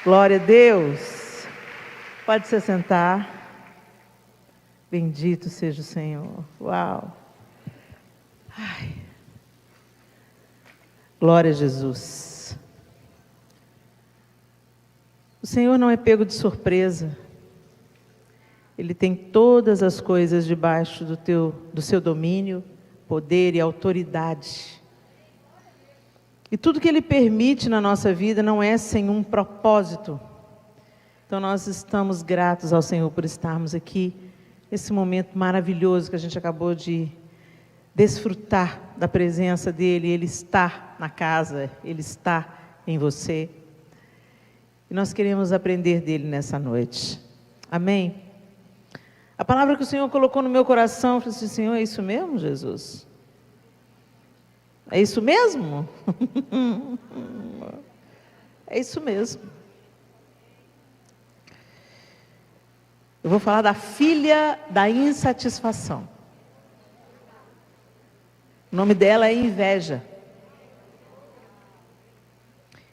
Glória a Deus. Pode se sentar. Bendito seja o Senhor. Uau. Ai. Glória a Jesus. O Senhor não é pego de surpresa. Ele tem todas as coisas debaixo do seu domínio, poder e autoridade. E tudo que Ele permite na nossa vida não é sem um propósito. Então nós estamos gratos ao Senhor por estarmos aqui, nesse momento maravilhoso que a gente acabou de desfrutar da presença dEle. Ele está na casa, Ele está em você. E nós queremos aprender dEle nessa noite. Amém? A palavra que o Senhor colocou no meu coração, eu falei assim: Senhor, é isso mesmo, Jesus? É isso mesmo? É isso mesmo. Eu vou falar da filha da insatisfação. O nome dela é inveja.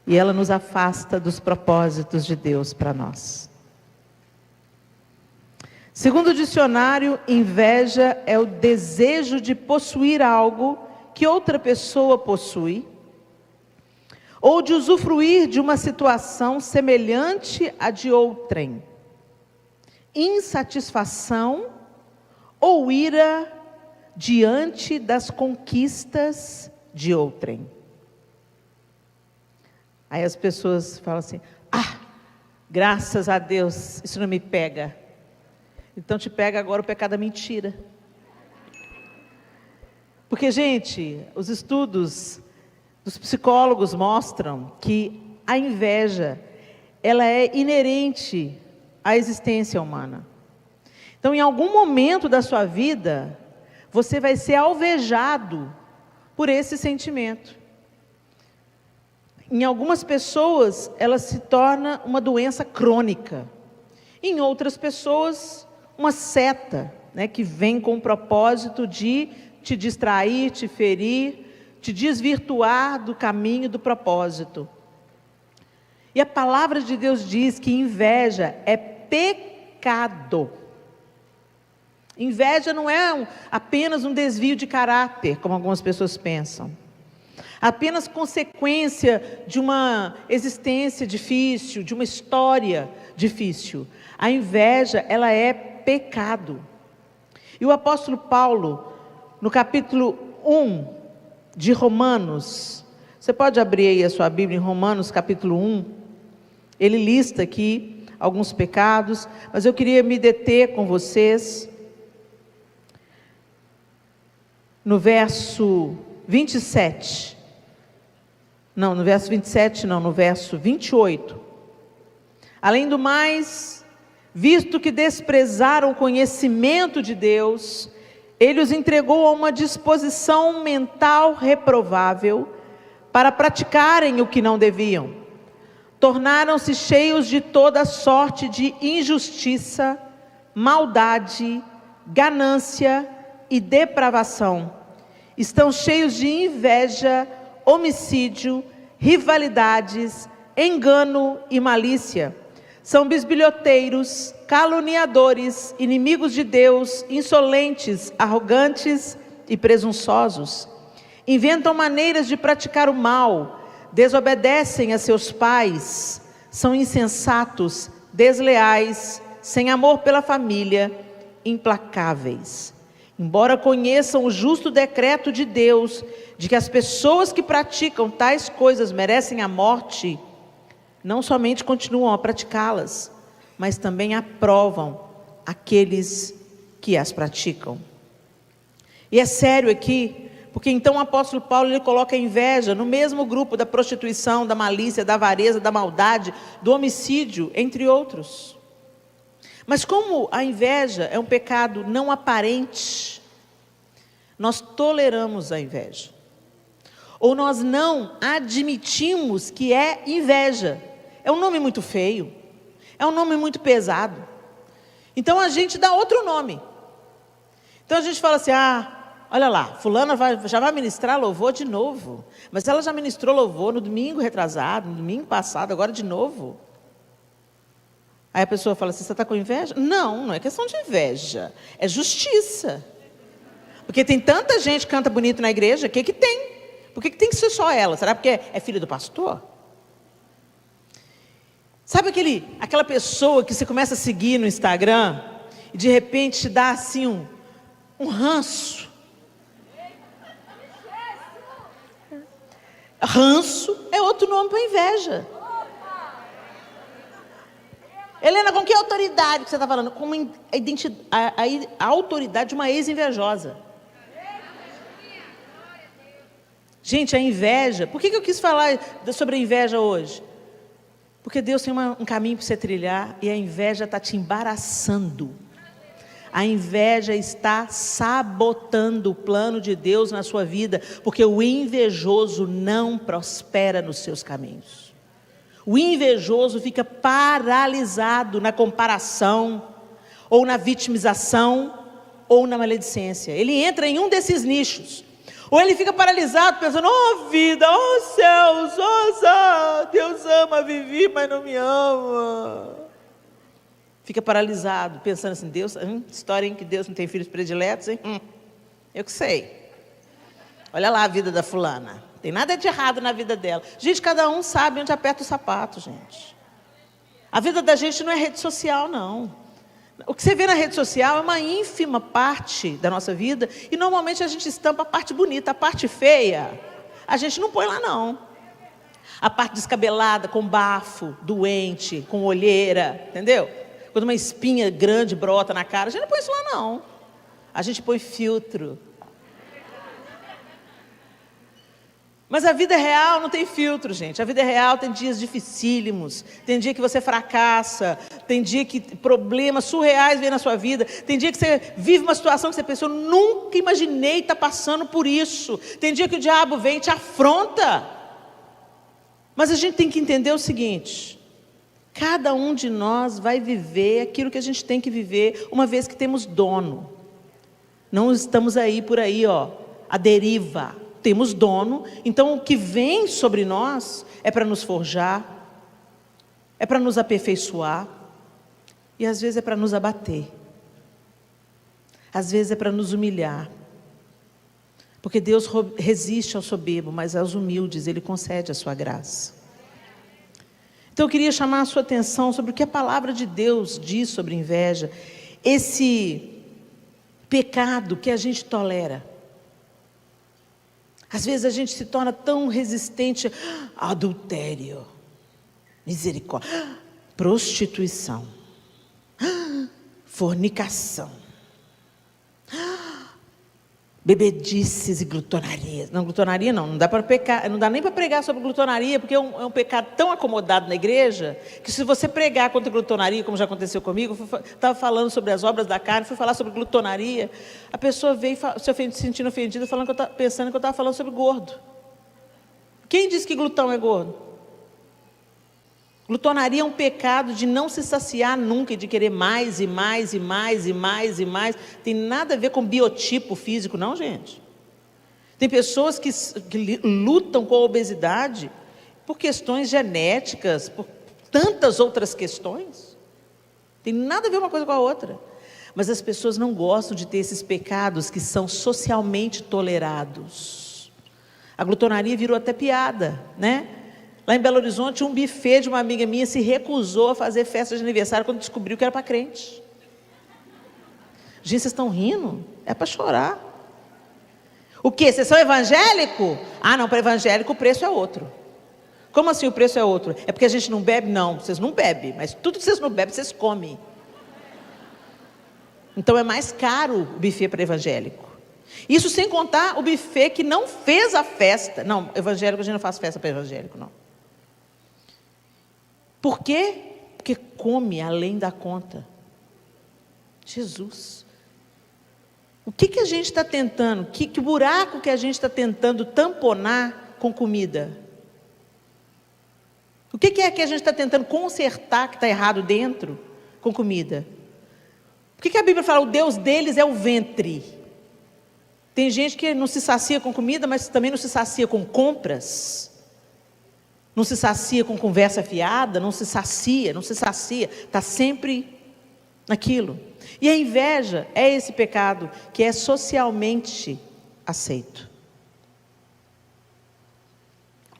E ela nos afasta dos propósitos de Deus para nós. Segundo o dicionário, inveja é o desejo de possuir algo que outra pessoa possui, ou de usufruir de uma situação semelhante à de outrem. Insatisfação ou ira diante das conquistas de outrem. Aí as pessoas falam assim: graças a Deus, isso não me pega. Então te pega agora o pecado da mentira. Porque, gente, os estudos dos psicólogos mostram que a inveja, ela é inerente à existência humana. Então, em algum momento da sua vida, você vai ser alvejado por esse sentimento. Em algumas pessoas, ela se torna uma doença crônica. Em outras pessoas, uma seta, que vem com o propósito de te distrair, te ferir, te desvirtuar do caminho do propósito. E a palavra de Deus diz que inveja é pecado. Inveja não é apenas um desvio de caráter, como algumas pessoas pensam. Apenas consequência de uma existência difícil, de uma história difícil. A inveja, ela é pecado. E o apóstolo Paulo, no capítulo 1 de Romanos, você pode abrir aí a sua Bíblia em Romanos capítulo 1, ele lista aqui alguns pecados, mas eu queria me deter com vocês no verso 27, não, no verso 27 não, no verso 28. Além do mais, visto que desprezaram o conhecimento de Deus, Ele os entregou a uma disposição mental reprovável para praticarem o que não deviam. Tornaram-se cheios de toda sorte de injustiça, maldade, ganância e depravação. Estão cheios de inveja, homicídio, rivalidades, engano e malícia. São bisbilhoteiros, caluniadores, inimigos de Deus, insolentes, arrogantes e presunçosos. Inventam maneiras de praticar o mal, desobedecem a seus pais, são insensatos, desleais, sem amor pela família, implacáveis. Embora conheçam o justo decreto de Deus, de que as pessoas que praticam tais coisas merecem a morte, não somente continuam a praticá-las, mas também aprovam aqueles que as praticam. E é sério aqui, porque então o apóstolo Paulo ele coloca a inveja no mesmo grupo da prostituição, da malícia, da avareza, da maldade, do homicídio, entre outros. Mas como a inveja é um pecado não aparente, nós toleramos a inveja. Ou nós não admitimos que é inveja. É um nome muito feio, é um nome muito pesado. Então a gente dá outro nome. Então a gente fala assim: olha lá, fulana já vai ministrar louvor de novo. Mas ela já ministrou louvor no domingo retrasado, no domingo passado, agora de novo. Aí a pessoa fala assim, você está com inveja? Não, não é questão de inveja, é justiça. Porque tem tanta gente que canta bonito na igreja, o que tem? Por que tem que ser só ela? Será porque é filha do pastor? Sabe aquela pessoa que você começa a seguir no Instagram e de repente te dá assim um ranço? Ranço é outro nome para inveja. Helena, com que autoridade que você está falando? Com a autoridade de uma ex-invejosa. Gente, a inveja, por que eu quis falar sobre a inveja hoje? Porque Deus tem um caminho para você trilhar e a inveja está te embaraçando. A inveja está sabotando o plano de Deus na sua vida, porque o invejoso não prospera nos seus caminhos. O invejoso fica paralisado na comparação, ou na vitimização, ou na maledicência. Ele entra em um desses nichos. Ou ele fica paralisado pensando, oh vida, oh céus, oh Deus ama Vivi, mas não me ama. Fica paralisado, pensando assim, Deus, história em que Deus não tem filhos prediletos, hein? Eu que sei. Olha lá a vida da fulana. Não tem nada de errado na vida dela. Gente, cada um sabe onde aperta o sapato, gente. A vida da gente não é rede social, não. O que você vê na rede social é uma ínfima parte da nossa vida, e normalmente a gente estampa a parte bonita, a parte feia, a gente não põe lá não. A parte descabelada, com bafo, doente, com olheira, entendeu? Quando uma espinha grande brota na cara, a gente não põe isso lá não. A gente põe filtro. Mas a vida real não tem filtro, gente. A vida real tem dias dificílimos, tem dia que você fracassa, tem dia que problemas surreais vêm na sua vida, tem dia que você vive uma situação que você pensou, nunca imaginei estar passando por isso. Tem dia que o diabo vem e te afronta. Mas a gente tem que entender o seguinte, cada um de nós vai viver aquilo que a gente tem que viver, uma vez que temos dono. Não estamos aí por aí, à deriva. Temos dono, então o que vem sobre nós é para nos forjar, é para nos aperfeiçoar, e às vezes é para nos abater, às vezes é para nos humilhar, porque Deus resiste ao soberbo, mas aos humildes Ele concede a sua graça. Então eu queria chamar a sua atenção sobre o que a palavra de Deus diz sobre inveja, esse pecado que a gente tolera. Às vezes a gente se torna tão resistente a adultério, misericórdia, prostituição, fornicação, bebedices e glutonarias. Não, glutonaria não dá para pecar, não dá nem para pregar sobre glutonaria, porque é um pecado tão acomodado na igreja, que se você pregar contra glutonaria, como já aconteceu comigo, estava falando sobre as obras da carne, fui falar sobre glutonaria, a pessoa veio se sentindo ofendida, pensando que eu estava falando sobre gordo. Quem disse que glutão é gordo? Glutonaria é um pecado de não se saciar nunca, e de querer mais e mais e mais e mais e mais. Tem nada a ver com biotipo físico, não, gente. Tem pessoas que lutam com a obesidade por questões genéticas, por tantas outras questões. Tem nada a ver uma coisa com a outra. Mas as pessoas não gostam de ter esses pecados que são socialmente tolerados. A glutonaria virou até piada, né? Lá em Belo Horizonte, um buffet de uma amiga minha se recusou a fazer festa de aniversário quando descobriu que era para crente. Gente, vocês estão rindo? É para chorar. O quê? Vocês são evangélico? Ah, não, para evangélico o preço é outro. Como assim o preço é outro? É porque a gente não bebe? Não, vocês não bebem, mas tudo que vocês não bebem, vocês comem. Então é mais caro o buffet para evangélico. Isso sem contar o buffet que não fez a festa. Não, evangélico, a gente não faz festa para evangélico, não. Por quê? Porque come além da conta. Jesus. O que a gente está tentando? Que buraco que a gente está tentando tamponar com comida? O que é que a gente está tentando consertar que está errado dentro com comida? Por que a Bíblia fala o Deus deles é o ventre? Tem gente que não se sacia com comida, mas também não se sacia com compras. não se sacia com conversa fiada, não se sacia, está sempre naquilo. E a inveja é esse pecado que é socialmente aceito.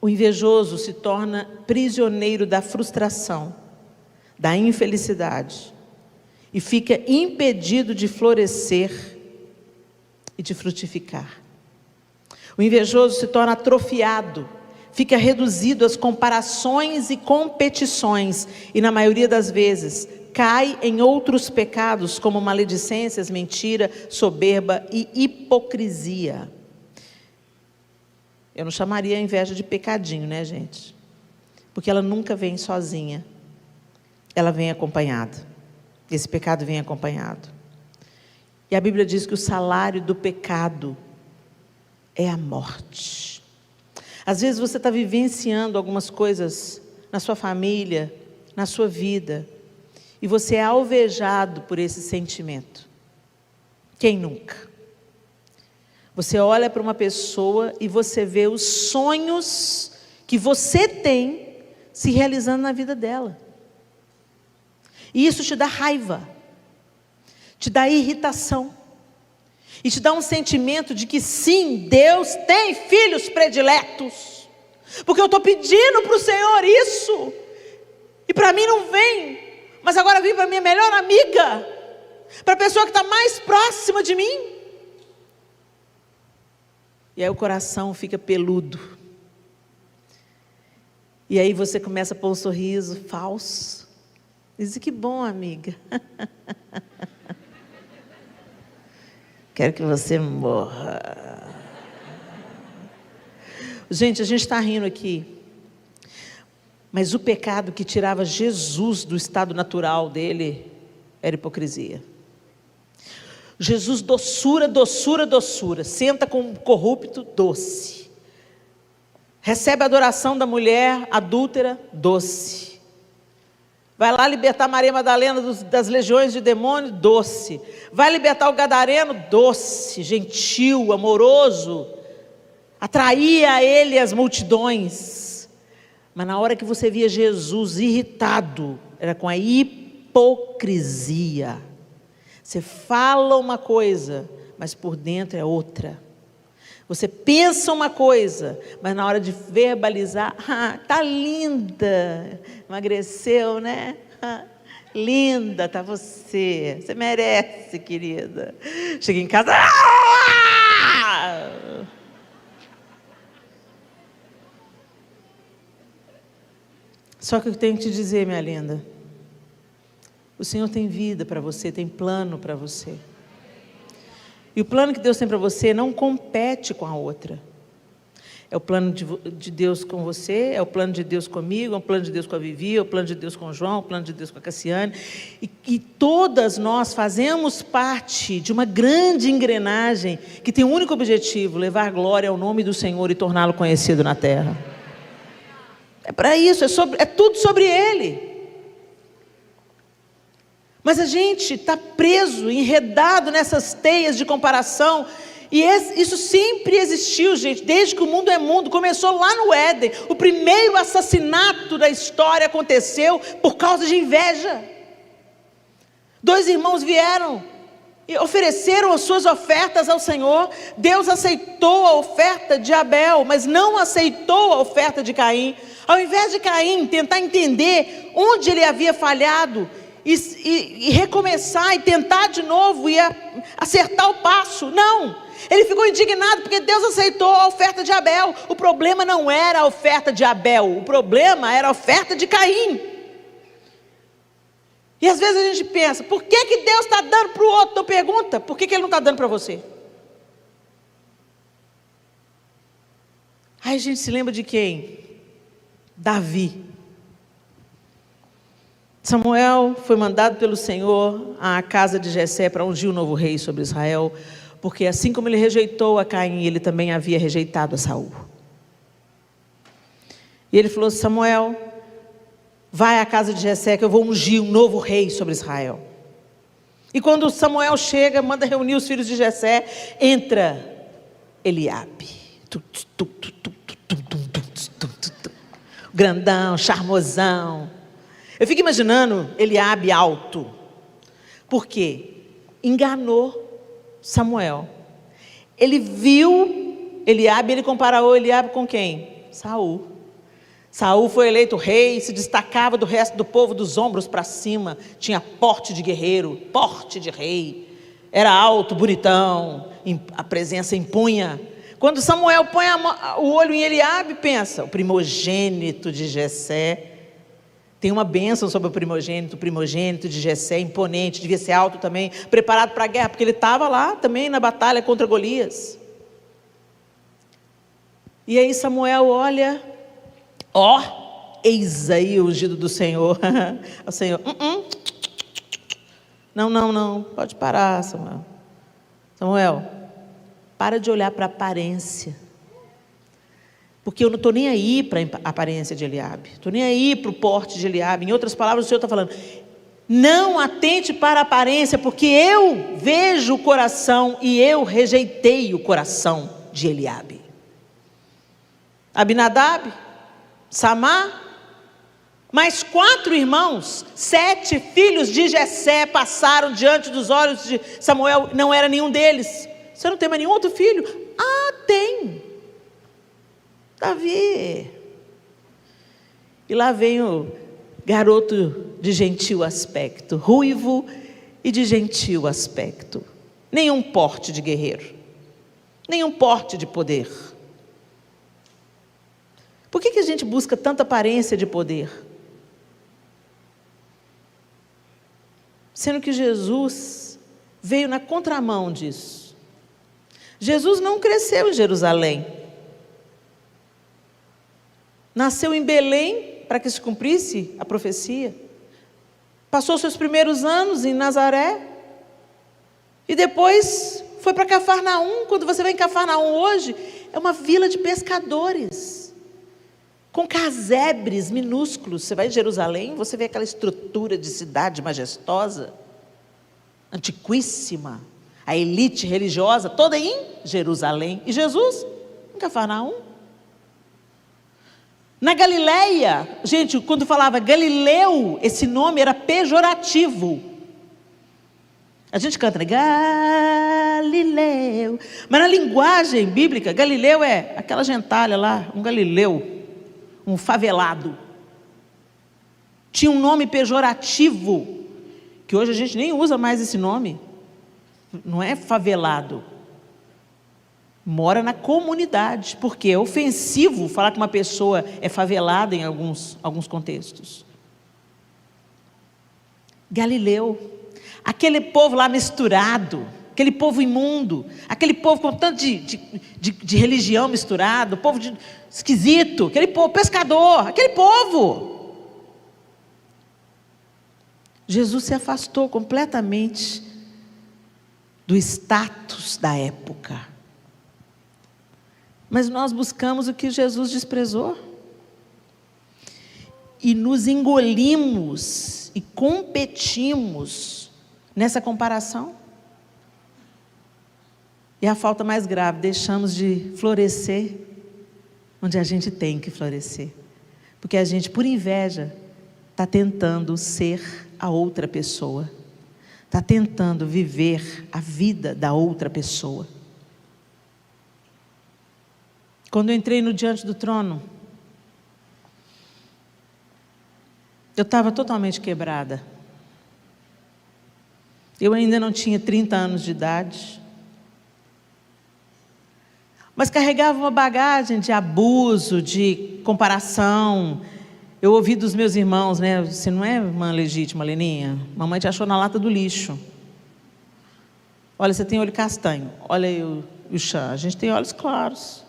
O invejoso se torna prisioneiro da frustração, da infelicidade, e fica impedido de florescer e de frutificar. O invejoso se torna atrofiado, fica reduzido às comparações e competições, e na maioria das vezes cai em outros pecados como maledicências, mentira, soberba e hipocrisia. Eu não chamaria a inveja de pecadinho, né, gente? Porque ela nunca vem sozinha, ela vem acompanhada. Esse pecado vem acompanhado. E a Bíblia diz que o salário do pecado é a morte. Às vezes você está vivenciando algumas coisas na sua família, na sua vida, e você é alvejado por esse sentimento. Quem nunca? Você olha para uma pessoa e você vê os sonhos que você tem se realizando na vida dela. E isso te dá raiva, te dá irritação, e te dá um sentimento de que sim, Deus tem filhos prediletos, porque eu estou pedindo para o Senhor isso, e para mim não vem, mas agora vem para minha melhor amiga, para a pessoa que está mais próxima de mim. E aí o coração fica peludo, e aí você começa a pôr um sorriso falso, diz: que bom, amiga. Quero que você morra. Gente, a gente está rindo aqui, mas o pecado que tirava Jesus do estado natural dele era hipocrisia. Jesus, doçura, doçura, doçura, senta com um corrupto, doce. Recebe a adoração da mulher adúltera, doce. Vai lá libertar Maria Madalena das legiões de demônio, doce. Vai libertar o gadareno, doce, gentil, amoroso. Atraía a ele as multidões. Mas na hora que você via Jesus irritado, era com a hipocrisia. Você fala uma coisa, mas por dentro é outra. Você pensa uma coisa, mas na hora de verbalizar, tá linda, emagreceu, né? Linda tá você merece, querida. Chega em casa, Só que eu tenho que te dizer, minha linda, o Senhor tem vida para você, tem plano para você. E o plano que Deus tem para você não compete com a outra. É o plano de Deus com você, é o plano de Deus comigo, é o plano de Deus com a Vivi, é o plano de Deus com o João, é o plano de Deus com a Cassiane. E todas nós fazemos parte de uma grande engrenagem que tem um único objetivo: levar glória ao nome do Senhor e torná-lo conhecido na terra. É para isso, é tudo sobre Ele. Mas a gente está preso, enredado nessas teias de comparação, e isso sempre existiu, gente, desde que o mundo é mundo. Começou lá no Éden. O primeiro assassinato da história aconteceu por causa de inveja. 2 irmãos vieram e ofereceram as suas ofertas ao Senhor. Deus aceitou a oferta de Abel, mas não aceitou a oferta de Caim. Ao invés de Caim tentar entender onde ele havia falhado, e recomeçar e tentar de novo e acertar o passo, não, ele ficou indignado porque Deus aceitou a oferta de Abel. O problema não era a oferta de Abel, o problema era a oferta de Caim. E às vezes a gente pensa: por que Deus está dando para o outro? Então pergunta: por que Ele não está dando para você? Aí a gente se lembra de quem? Davi. Samuel foi mandado pelo Senhor à casa de Jessé para ungir o novo rei sobre Israel, porque assim como ele rejeitou a Caim, ele também havia rejeitado a Saul. E ele falou: Samuel, vai à casa de Jessé que eu vou ungir um novo rei sobre Israel. E quando Samuel chega, manda reunir os filhos de Jessé, entra Eliabe, grandão, charmosão. Eu fico imaginando Eliabe alto. Por quê? Enganou Samuel. Ele viu Eliabe, ele comparou Eliabe com quem? Saul. Saul foi eleito rei, se destacava do resto do povo dos ombros para cima, tinha porte de guerreiro, porte de rei, era alto, bonitão, a presença impunha. Quando Samuel põe o olho em Eliabe, pensa, o primogênito de Jessé. Tem uma bênção sobre o primogênito de Jessé, imponente, devia ser alto também, preparado para a guerra, porque ele estava lá também na batalha contra Golias. E aí Samuel olha, eis aí o ungido do Senhor. O Senhor, não, pode parar, Samuel. Samuel, para de olhar para a aparência. Porque eu não estou nem aí para a aparência de Eliabe. Estou nem aí para o porte de Eliabe. Em outras palavras, o Senhor está falando, não atente para a aparência, porque eu vejo o coração e eu rejeitei o coração de Eliabe. Abinadab, Samar, mais 4 irmãos, 7 filhos de Jessé passaram diante dos olhos de Samuel, não era nenhum deles. Você não tem mais nenhum outro filho? Tem. Davi. E lá vem o garoto de gentil aspecto, ruivo e de gentil aspecto. Nenhum porte de guerreiro, nenhum porte de poder. Por que a gente busca tanta aparência de poder? Sendo que Jesus veio na contramão disso. Jesus não cresceu em Jerusalém. Nasceu em Belém para que se cumprisse a profecia. Passou seus primeiros anos em Nazaré. E depois foi para Cafarnaum. Quando você vai em Cafarnaum hoje, é uma vila de pescadores. Com casebres minúsculos. Você vai em Jerusalém, você vê aquela estrutura de cidade majestosa, antiquíssima, a elite religiosa toda em Jerusalém. E Jesus em Cafarnaum. Na Galileia, gente, quando falava Galileu, esse nome era pejorativo. A gente canta, né? Galileu. Mas na linguagem bíblica, Galileu é aquela gentalha lá, um Galileu. Um favelado. Tinha um nome pejorativo, que hoje a gente nem usa mais esse nome. Não é favelado. Mora na comunidade, porque é ofensivo falar que uma pessoa é favelada em alguns contextos. Galileu, aquele povo lá misturado, aquele povo imundo, aquele povo com tanto de religião misturado, povo esquisito, aquele povo pescador, aquele povo. Jesus se afastou completamente do status da época. Mas nós buscamos o que Jesus desprezou. E nos engolimos e competimos nessa comparação. E a falta mais grave, deixamos de florescer onde a gente tem que florescer. Porque a gente, por inveja, está tentando ser a outra pessoa. Está tentando viver a vida da outra pessoa. Quando eu entrei no diante do trono, eu estava totalmente quebrada. Eu ainda não tinha 30 anos de idade. Mas carregava uma bagagem de abuso, de comparação. Eu ouvi dos meus irmãos, né? Você não é irmã legítima, Leninha? Mamãe te achou na lata do lixo. Olha, você tem olho castanho. Olha aí o chá. A gente tem olhos claros.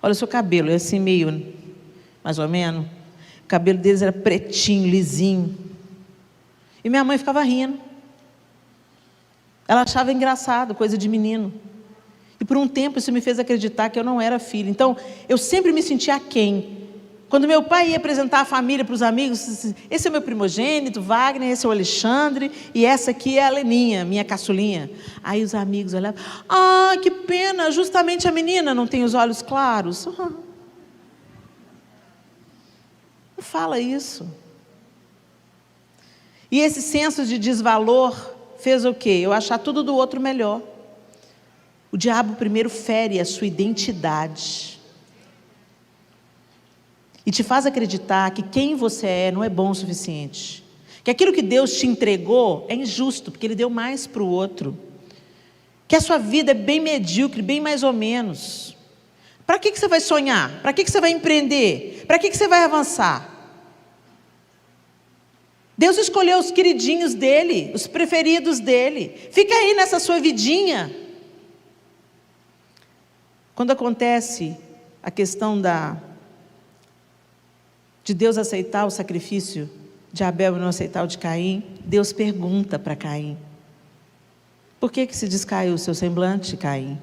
Olha o seu cabelo, é assim meio, mais ou menos. O cabelo deles era pretinho, lisinho. E minha mãe ficava rindo. Ela achava engraçado, coisa de menino. E por um tempo isso me fez acreditar que eu não era filha. Então, eu sempre me sentia aquém. Quando meu pai ia apresentar a família para os amigos, esse é o meu primogênito, Wagner, esse é o Alexandre, e essa aqui é a Leninha, minha caçulinha. Aí os amigos olhavam, que pena, justamente a menina não tem os olhos claros. fala isso. E esse senso de desvalor fez o quê? Eu achar tudo do outro melhor. O diabo primeiro fere a sua identidade. E te faz acreditar que quem você é não é bom o suficiente. Que aquilo que Deus te entregou é injusto, porque Ele deu mais para o outro. Que a sua vida é bem medíocre, bem mais ou menos. Para que você vai sonhar? Para que você vai empreender? Para que você vai avançar? Deus escolheu os queridinhos dEle, os preferidos dEle. Fica aí nessa sua vidinha. Quando acontece a questão de Deus aceitar o sacrifício de Abel e não aceitar o de Caim, Deus pergunta para Caim: por que se descaiu o seu semblante, Caim?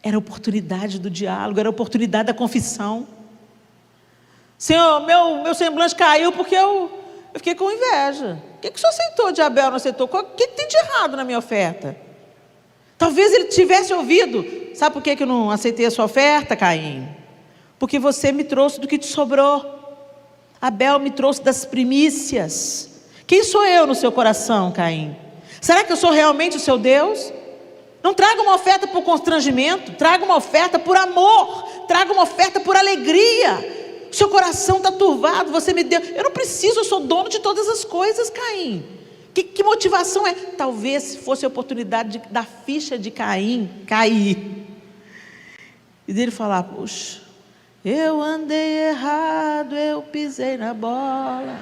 Era a oportunidade do diálogo, era a oportunidade da confissão. Senhor, meu semblante caiu porque eu fiquei com inveja. O que o senhor aceitou de Abel, não aceitou? O que tem de errado na minha oferta? Talvez ele tivesse ouvido. Sabe por que eu não aceitei a sua oferta, Caim? Porque você me trouxe do que te sobrou. Abel me trouxe das primícias. Quem sou eu no seu coração, Caim? Será que eu sou realmente o seu Deus? Não traga uma oferta por constrangimento, traga uma oferta por amor, traga uma oferta por alegria. O seu coração está turvado, você me deu. Eu não preciso, eu sou dono de todas as coisas, Caim. Que motivação é? Talvez fosse a oportunidade da ficha de Caim cair. E dele falar: puxa, eu andei errado, eu pisei na bola.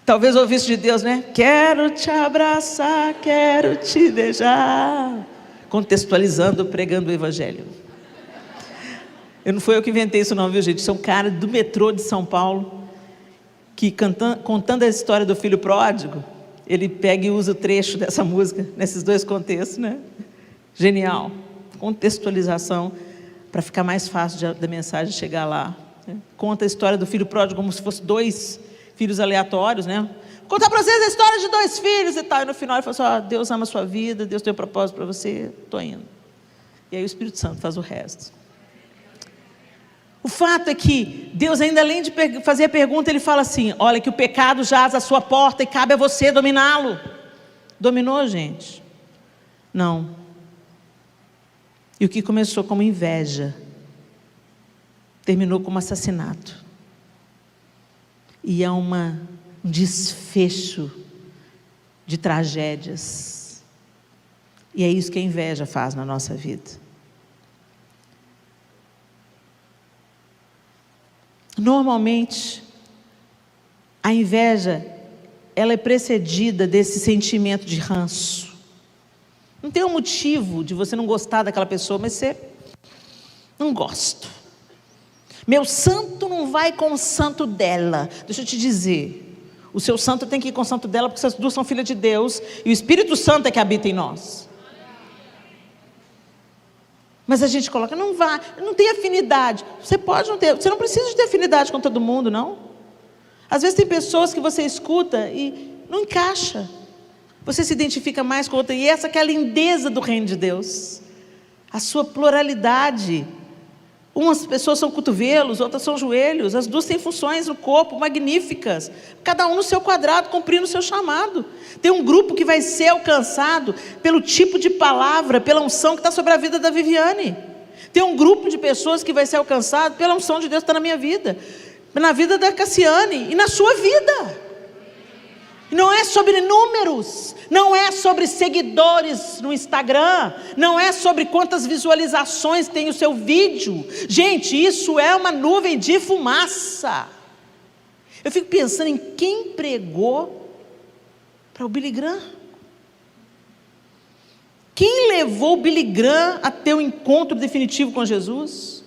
Talvez ouvisse de Deus, né? Quero te abraçar, quero te beijar. Contextualizando, pregando o evangelho. Não foi eu que inventei isso não, viu, gente? Isso é um cara do metrô de São Paulo, que contando a história do filho pródigo, ele pega e usa o trecho dessa música, nesses dois contextos, né? Genial. Contextualização, para ficar mais fácil da mensagem chegar lá. Né? Conta a história do filho pródigo como se fosse dois filhos aleatórios, né? Vou contar para vocês a história de dois filhos e tal. E no final ele fala assim: Deus ama a sua vida, Deus tem um propósito para você, estou indo. E aí o Espírito Santo faz o resto. O fato é que Deus, ainda além de fazer a pergunta, Ele fala assim: olha, que o pecado jaz à sua porta e cabe a você dominá-lo. Dominou, gente? Não. E o que começou como inveja, terminou como assassinato. E há um desfecho de tragédias. E é isso que a inveja faz na nossa vida. Normalmente, a inveja, ela é precedida desse sentimento de ranço. Não tem um motivo de você não gostar daquela pessoa, mas você não gosta. Meu santo não vai com o santo dela. Deixa eu te dizer, o seu santo tem que ir com o santo dela, porque essas duas são filhas de Deus, e o Espírito Santo é que habita em nós. Mas a gente coloca: não vai, não tem afinidade. Você pode não ter, você não precisa de ter afinidade com todo mundo, não. Às vezes tem pessoas que você escuta e não encaixa. Você se identifica mais com outra, e essa que é a lindeza do reino de Deus. A sua pluralidade. Umas pessoas são cotovelos, outras são joelhos. As duas têm funções no corpo magníficas. Cada um no seu quadrado, cumprindo o seu chamado. Tem um grupo que vai ser alcançado pelo tipo de palavra, pela unção que está sobre a vida da Viviane. Tem um grupo de pessoas que vai ser alcançado pela unção de Deus que está na minha vida, na vida da Cassiane e na sua vida. Não é sobre números, não é sobre seguidores no Instagram, não é sobre quantas visualizações tem o seu vídeo. Gente, isso é uma nuvem de fumaça. Eu fico pensando em quem pregou para o Billy Graham. Quem levou o Billy Graham a ter um encontro definitivo com Jesus?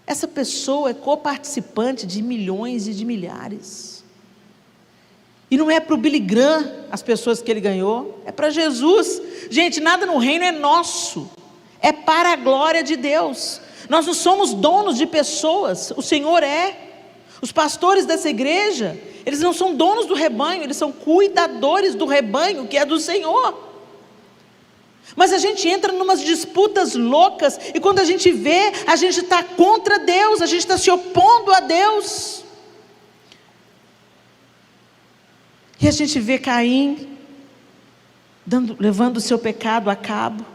Essa pessoa é coparticipante de milhões e de milhares. E não é para o Billy Graham as pessoas que ele ganhou, é para Jesus. Gente, nada no reino é nosso, é para a glória de Deus. Nós não somos donos de pessoas, o Senhor é. Os pastores dessa igreja, eles não são donos do rebanho, eles são cuidadores do rebanho que é do Senhor. Mas a gente entra em umas disputas loucas, e quando a gente vê, a gente está contra Deus, a gente está se opondo a Deus. E a gente vê Caim levando o seu pecado a cabo.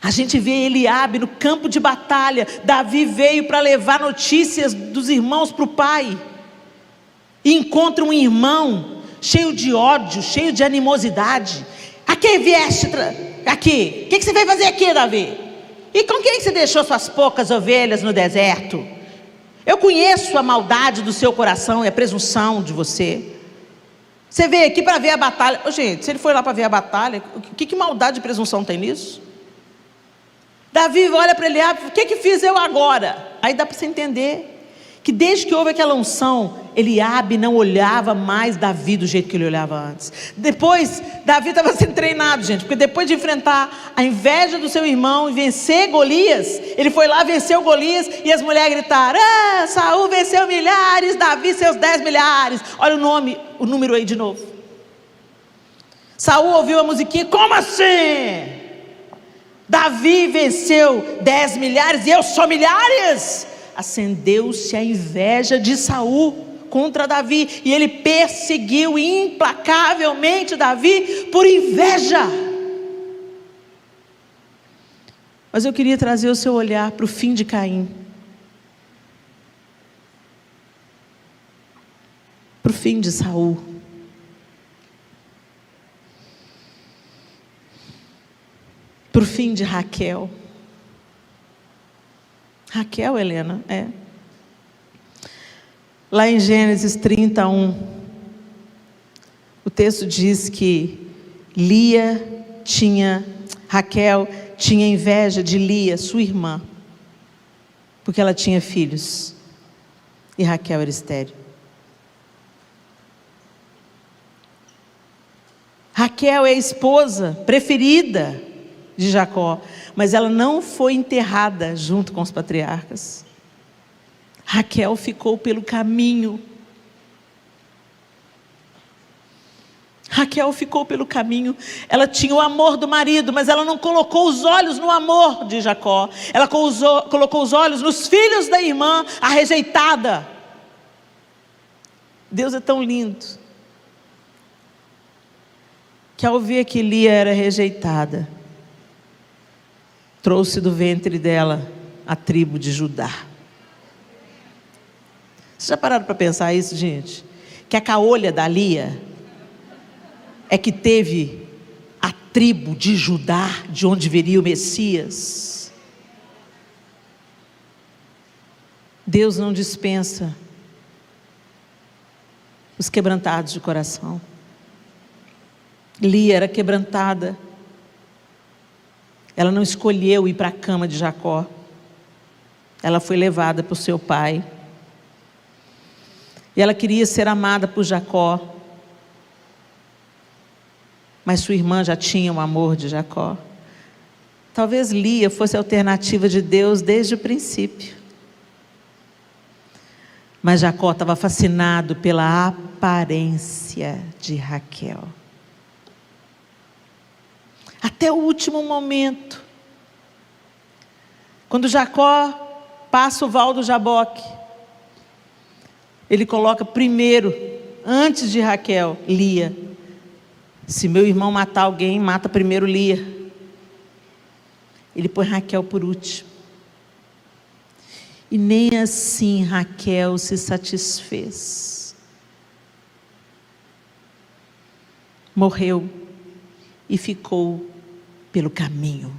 A gente vê Eliabe no campo de batalha. Davi veio para levar notícias dos irmãos para o pai, e encontra um irmão cheio de ódio, cheio de animosidade. Aqui vieste, aqui, o que você veio fazer aqui, Davi? E com quem você deixou suas poucas ovelhas no deserto? Eu conheço a maldade do seu coração e a presunção de você. Você veio aqui para ver a batalha. Gente, se ele foi lá para ver a batalha, que maldade e presunção tem nisso? Davi olha para Eliabe: o que fiz eu agora? Aí dá para você entender que desde que houve aquela unção, Eliabe não olhava mais Davi do jeito que ele olhava antes. Depois, Davi estava sendo treinado, gente, porque depois de enfrentar a inveja do seu irmão e vencer Golias, ele foi lá, venceu Golias, e as mulheres gritaram: Saul venceu milhares, Davi seus 10 milhares. Olha o número aí de novo. Saul ouviu a musiquinha: como assim? Davi venceu 10 milhares e eu só milhares? Acendeu-se a inveja de Saul contra Davi, e ele perseguiu implacavelmente Davi por inveja. Mas eu queria trazer o seu olhar para o fim de Caim, para o fim de Saul, para o fim de Raquel. Raquel, Helena, lá em Gênesis 31, o texto diz que Raquel tinha inveja de Lia, sua irmã, porque ela tinha filhos, e Raquel era estéril. Raquel é a esposa preferida de Jacó, mas ela não foi enterrada junto com os patriarcas. Raquel ficou pelo caminho. Raquel ficou pelo caminho. Ela tinha o amor do marido, mas ela não colocou os olhos no amor de Jacó. Ela colocou os olhos nos filhos da irmã, a rejeitada. Deus é tão lindo, que ao ver que Lia era rejeitada, trouxe do ventre dela a tribo de Judá. Vocês já pararam para pensar isso, gente? Que a caolha da Lia é que teve a tribo de Judá, de onde viria o Messias. Deus não dispensa os quebrantados de coração. Lia era quebrantada. Ela não escolheu ir para a cama de Jacó. Ela foi levada por seu pai. E ela queria ser amada por Jacó. Mas sua irmã já tinha o amor de Jacó. Talvez Lia fosse a alternativa de Deus desde o princípio. Mas Jacó estava fascinado pela aparência de Raquel. Até o último momento, quando Jacó passa o val do Jaboque, ele coloca primeiro, antes de Raquel, Lia. Se meu irmão matar alguém, mata primeiro Lia. Ele põe Raquel por último. E nem assim Raquel se satisfez. Morreu e ficou pelo caminho.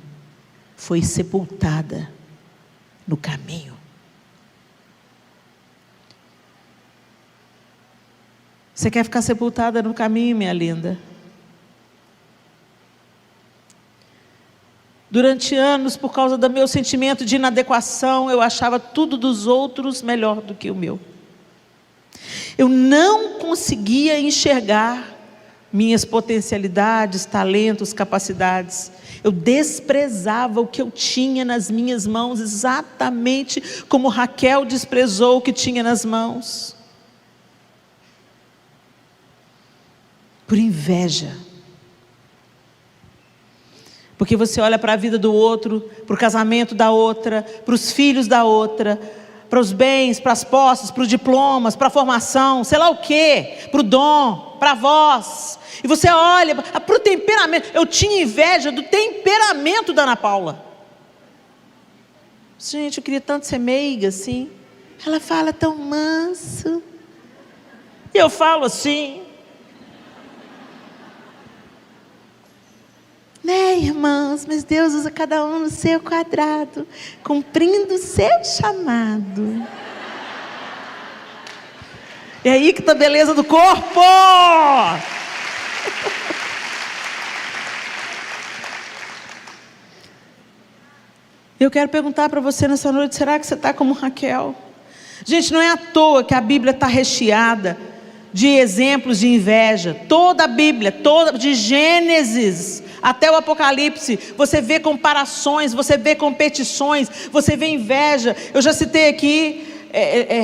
Foi sepultada no caminho. Você quer ficar sepultada no caminho, minha linda? Durante anos, por causa do meu sentimento de inadequação, eu achava tudo dos outros melhor do que o meu. Eu não conseguia enxergar minhas potencialidades, talentos, capacidades. Eu desprezava o que eu tinha nas minhas mãos, exatamente como Raquel desprezou o que tinha nas mãos. Por inveja. Porque você olha para a vida do outro, para o casamento da outra, para os filhos da outra, para os bens, para as posses, para os diplomas, para a formação, sei lá o quê, para o dom, para a voz. E você olha para o temperamento. Eu tinha inveja do temperamento da Ana Paula. Gente, eu queria tanto ser meiga assim. Ela fala tão manso. E eu falo assim. Né, irmãos? Mas Deus usa cada um no seu quadrado, cumprindo o seu chamado. É aí que está a beleza do corpo. Eu quero perguntar para você nessa noite, será que você está como Raquel? Gente, não é à toa que a Bíblia está recheada de exemplos de inveja. Toda a Bíblia, de Gênesis até o Apocalipse, você vê comparações, você vê competições, você vê inveja. Eu já citei aqui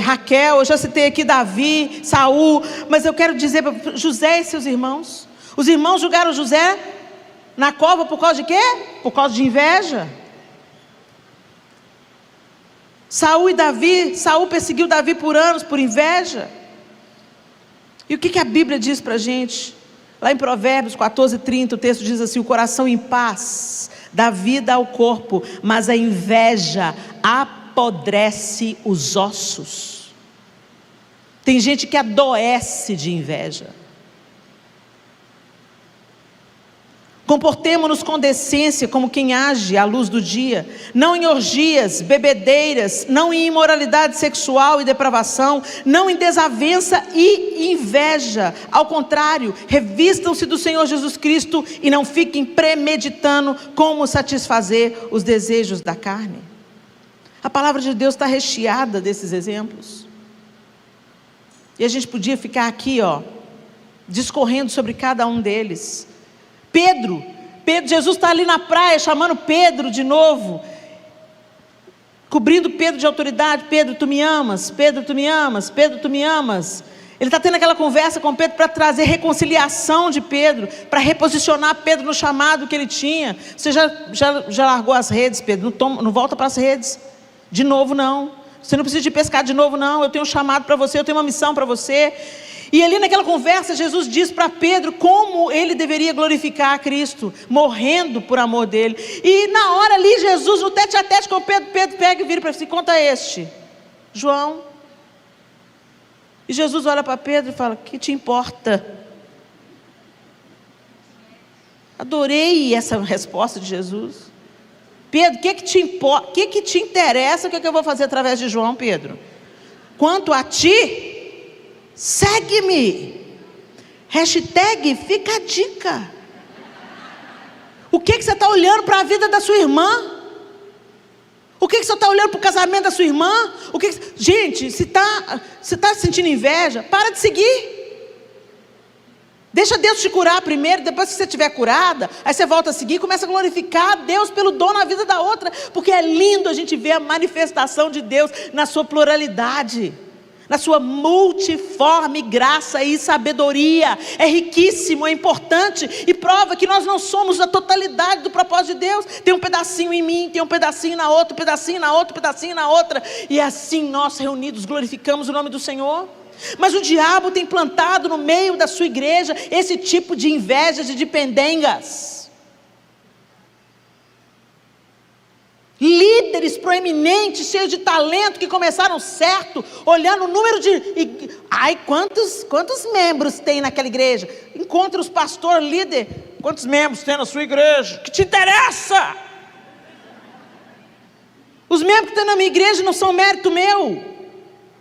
Raquel, eu já citei aqui Davi, Saul, mas eu quero dizer para José e seus irmãos. Os irmãos julgaram José na cova por causa de quê? Por causa de inveja. Saul e Davi, Saul perseguiu Davi por anos por inveja. E o que a Bíblia diz para a gente? Lá em Provérbios 14:30, o texto diz assim: o coração em paz dá vida ao corpo, mas a inveja apodrece os ossos. Tem gente que adoece de inveja. Comportemo-nos com decência como quem age à luz do dia, não em orgias, bebedeiras, não em imoralidade sexual e depravação, não em desavença e inveja. Ao contrário, revistam-se do Senhor Jesus Cristo e não fiquem premeditando como satisfazer os desejos da carne. A palavra de Deus está recheada desses exemplos. E a gente podia ficar aqui, discorrendo sobre cada um deles. Pedro, Jesus está ali na praia chamando Pedro de novo, cobrindo Pedro de autoridade. Pedro, tu me amas? Pedro, tu me amas? Pedro, tu me amas? Ele está tendo aquela conversa com Pedro para trazer reconciliação de Pedro, para reposicionar Pedro no chamado que ele tinha. Você já largou as redes, Pedro? Não volta para as redes de novo, não. Você não precisa de pescar de novo, não. Eu tenho um chamado para você, eu tenho uma missão para você. E ali naquela conversa, Jesus diz para Pedro como ele deveria glorificar a Cristo, morrendo por amor dele. E na hora ali, Jesus, no tete a tete com Pedro, Pedro pega e vira para si: conta este, João. E Jesus olha para Pedro e fala: que te importa? Adorei essa resposta de Jesus. Pedro, o que te importa? O que te interessa? O que eu vou fazer através de João, Pedro? Quanto a ti, segue-me. Hashtag fica a dica. O que você está olhando para a vida da sua irmã? O que você está olhando para o casamento da sua irmã? Gente, se está sentindo inveja, para de seguir. Deixa Deus te curar primeiro. Depois que você estiver curada, aí você volta a seguir e começa a glorificar a Deus pelo dom na vida da outra. Porque é lindo a gente ver a manifestação de Deus na sua pluralidade, na sua multiforme graça e sabedoria. É riquíssimo, é importante e prova que nós não somos a totalidade do propósito de Deus. Tem um pedacinho em mim, tem um pedacinho na outra, um pedacinho na outra, um pedacinho na outra, e assim nós reunidos glorificamos o nome do Senhor. Mas o diabo tem plantado no meio da sua igreja esse tipo de invejas e de pendengas. Líderes proeminentes, cheios de talento, que começaram certo, olhando o número de... Ai, quantos membros tem naquela igreja? Encontra os pastores, líder. Quantos membros tem na sua igreja? Que te interessa? Os membros que tem na minha igreja não são mérito meu.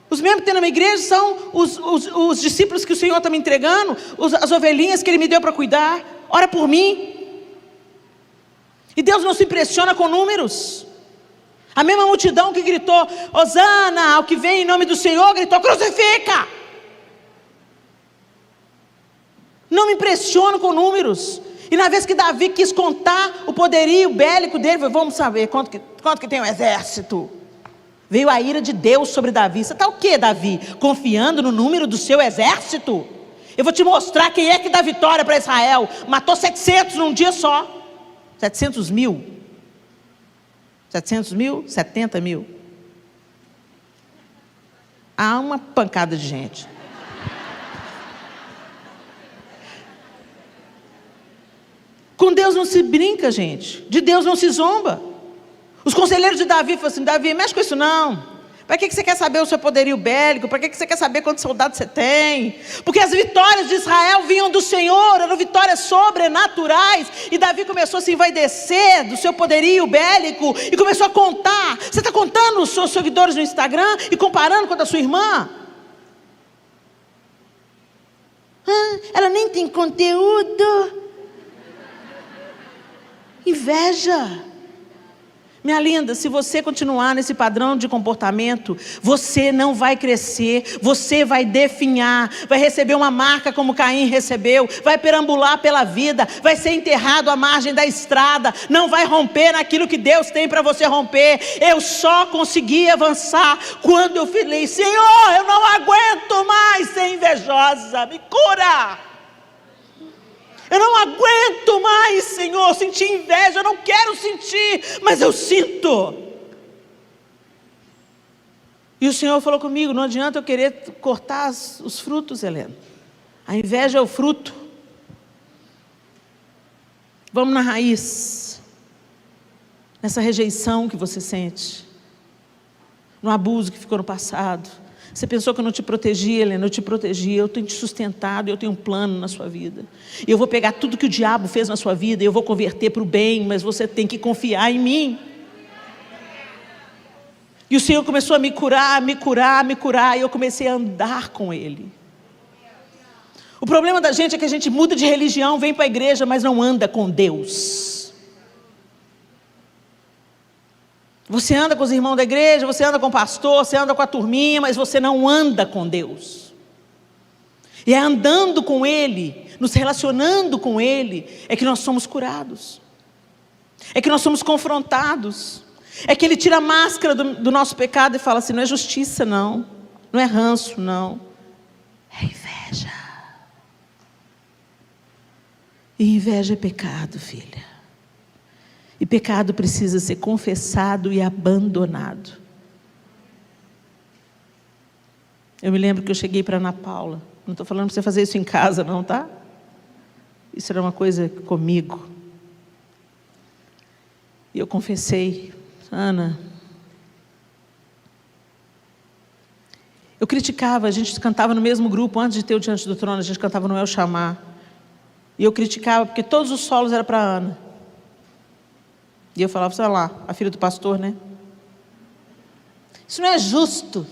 Os membros que tem na minha igreja são os discípulos que o Senhor está me entregando, as ovelhinhas que Ele me deu para cuidar. Ora por mim. E Deus não se impressiona com números. A mesma multidão que gritou Hosana ao que vem em nome do Senhor, gritou crucifica. Não me impressiono com números. E na vez que Davi quis contar o poderio bélico dele, vamos saber quanto que tem um exército. Veio a ira de Deus sobre Davi. Você está o quê, Davi? Confiando no número do seu exército? Eu vou te mostrar quem é que dá vitória para Israel. Matou 700 num dia só. 700 mil? 700 mil? 70 mil? Há uma pancada de gente. Com Deus não se brinca, gente. De Deus não se zomba. Os conselheiros de Davi falaram assim: Davi, mexe com isso não. Para que você quer saber o seu poderio bélico? Para que você quer saber quantos soldados você tem? Porque as vitórias de Israel vinham do Senhor, eram vitórias sobrenaturais. E Davi começou a se envaidecer do seu poderio bélico e começou a contar. Você está contando os seus seguidores no Instagram e comparando com a da sua irmã? Ela nem tem conteúdo. Inveja. Minha linda, se você continuar nesse padrão de comportamento, você não vai crescer, você vai definhar, vai receber uma marca como Caim recebeu, vai perambular pela vida, vai ser enterrado à margem da estrada, não vai romper naquilo que Deus tem para você romper. Eu só consegui avançar quando eu falei: Senhor, eu não aguento mais ser invejosa, me cura. Eu não aguento mais, Senhor, sentir inveja. Eu não quero sentir, mas eu sinto. E o Senhor falou comigo: não adianta eu querer cortar os frutos, Helena. A inveja é o fruto. Vamos na raiz. Nessa rejeição que você sente. No abuso que ficou no passado. Você pensou que eu não te protegia, Helena? Eu te protegi, eu tenho te sustentado, eu tenho um plano na sua vida. Eu vou pegar tudo que o diabo fez na sua vida e eu vou converter para o bem, mas você tem que confiar em mim. E o Senhor começou a me curar, me curar, me curar, e eu comecei a andar com Ele. O problema da gente é que a gente muda de religião, vem para a igreja, mas não anda com Deus. Você anda com os irmãos da igreja, você anda com o pastor, você anda com a turminha, mas você não anda com Deus. E é andando com Ele, nos relacionando com Ele, é que nós somos curados. É que nós somos confrontados. É que Ele tira a máscara do nosso pecado e fala assim: não é justiça não, não é ranço não, é inveja. E inveja é pecado, filha. E pecado precisa ser confessado e abandonado. Eu me lembro que eu cheguei para Ana Paula. Não estou falando para você fazer isso em casa não, tá? Isso era uma coisa comigo. E eu confessei: Ana, eu criticava, a gente cantava no mesmo grupo, antes de ter o Diante do Trono, a gente cantava no El Chamar. E eu criticava, porque todos os solos eram para Ana. E eu falava: sei lá, a filha do pastor, né? Isso não é justo.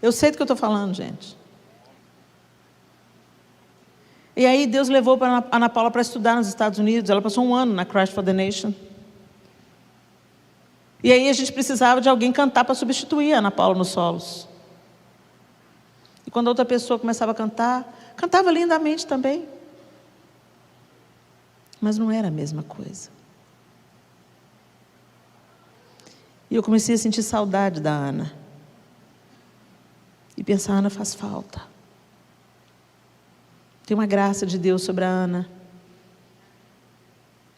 Eu sei do que eu estou falando, gente. E aí Deus levou para Ana Paula para estudar nos Estados Unidos. Ela passou 1 ano na Christ for the Nation. E aí a gente precisava de alguém cantar para substituir a Ana Paula nos solos. E quando a outra pessoa começava a cantar, cantava lindamente também. Mas não era a mesma coisa. E eu comecei a sentir saudade da Ana. E pensar: Ana faz falta. Tem uma graça de Deus sobre a Ana.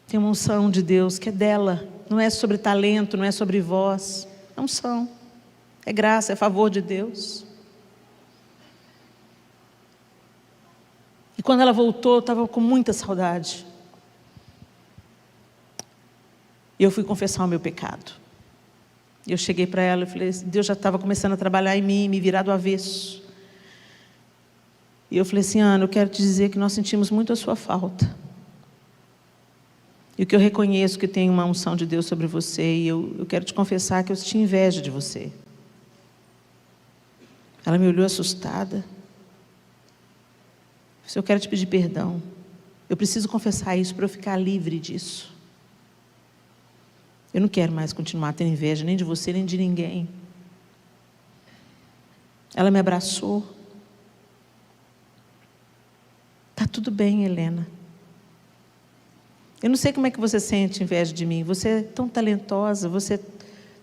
Tem uma unção de Deus que é dela. Não é sobre talento, não é sobre voz. É unção. É graça, é favor de Deus. E quando ela voltou, eu estava com muita saudade. E eu fui confessar o meu pecado. Eu cheguei para ela e falei: Deus já estava começando a trabalhar em mim, me virar do avesso. E eu falei assim: Ana, eu quero te dizer que nós sentimos muito a sua falta. E o que eu reconheço que tem uma unção de Deus sobre você. E eu quero te confessar que eu senti inveja de você. Ela me olhou assustada. Eu disse: eu quero te pedir perdão. Eu preciso confessar isso para eu ficar livre disso. Eu não quero mais continuar tendo inveja, nem de você, nem de ninguém. Ela me abraçou. Está tudo bem, Helena. Eu não sei como é que você sente inveja de mim. Você é tão talentosa, você é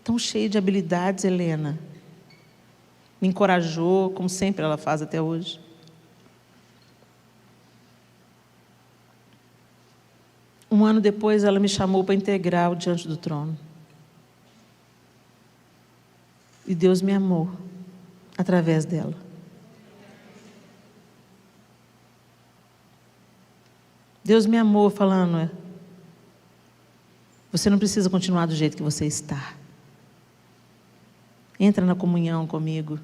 tão cheia de habilidades, Helena. Me encorajou, como sempre ela faz até hoje. Um ano depois, ela me chamou para integrar o Diante do Trono. E Deus me amou através dela. Deus me amou falando: você não precisa continuar do jeito que você está. Entra na comunhão comigo.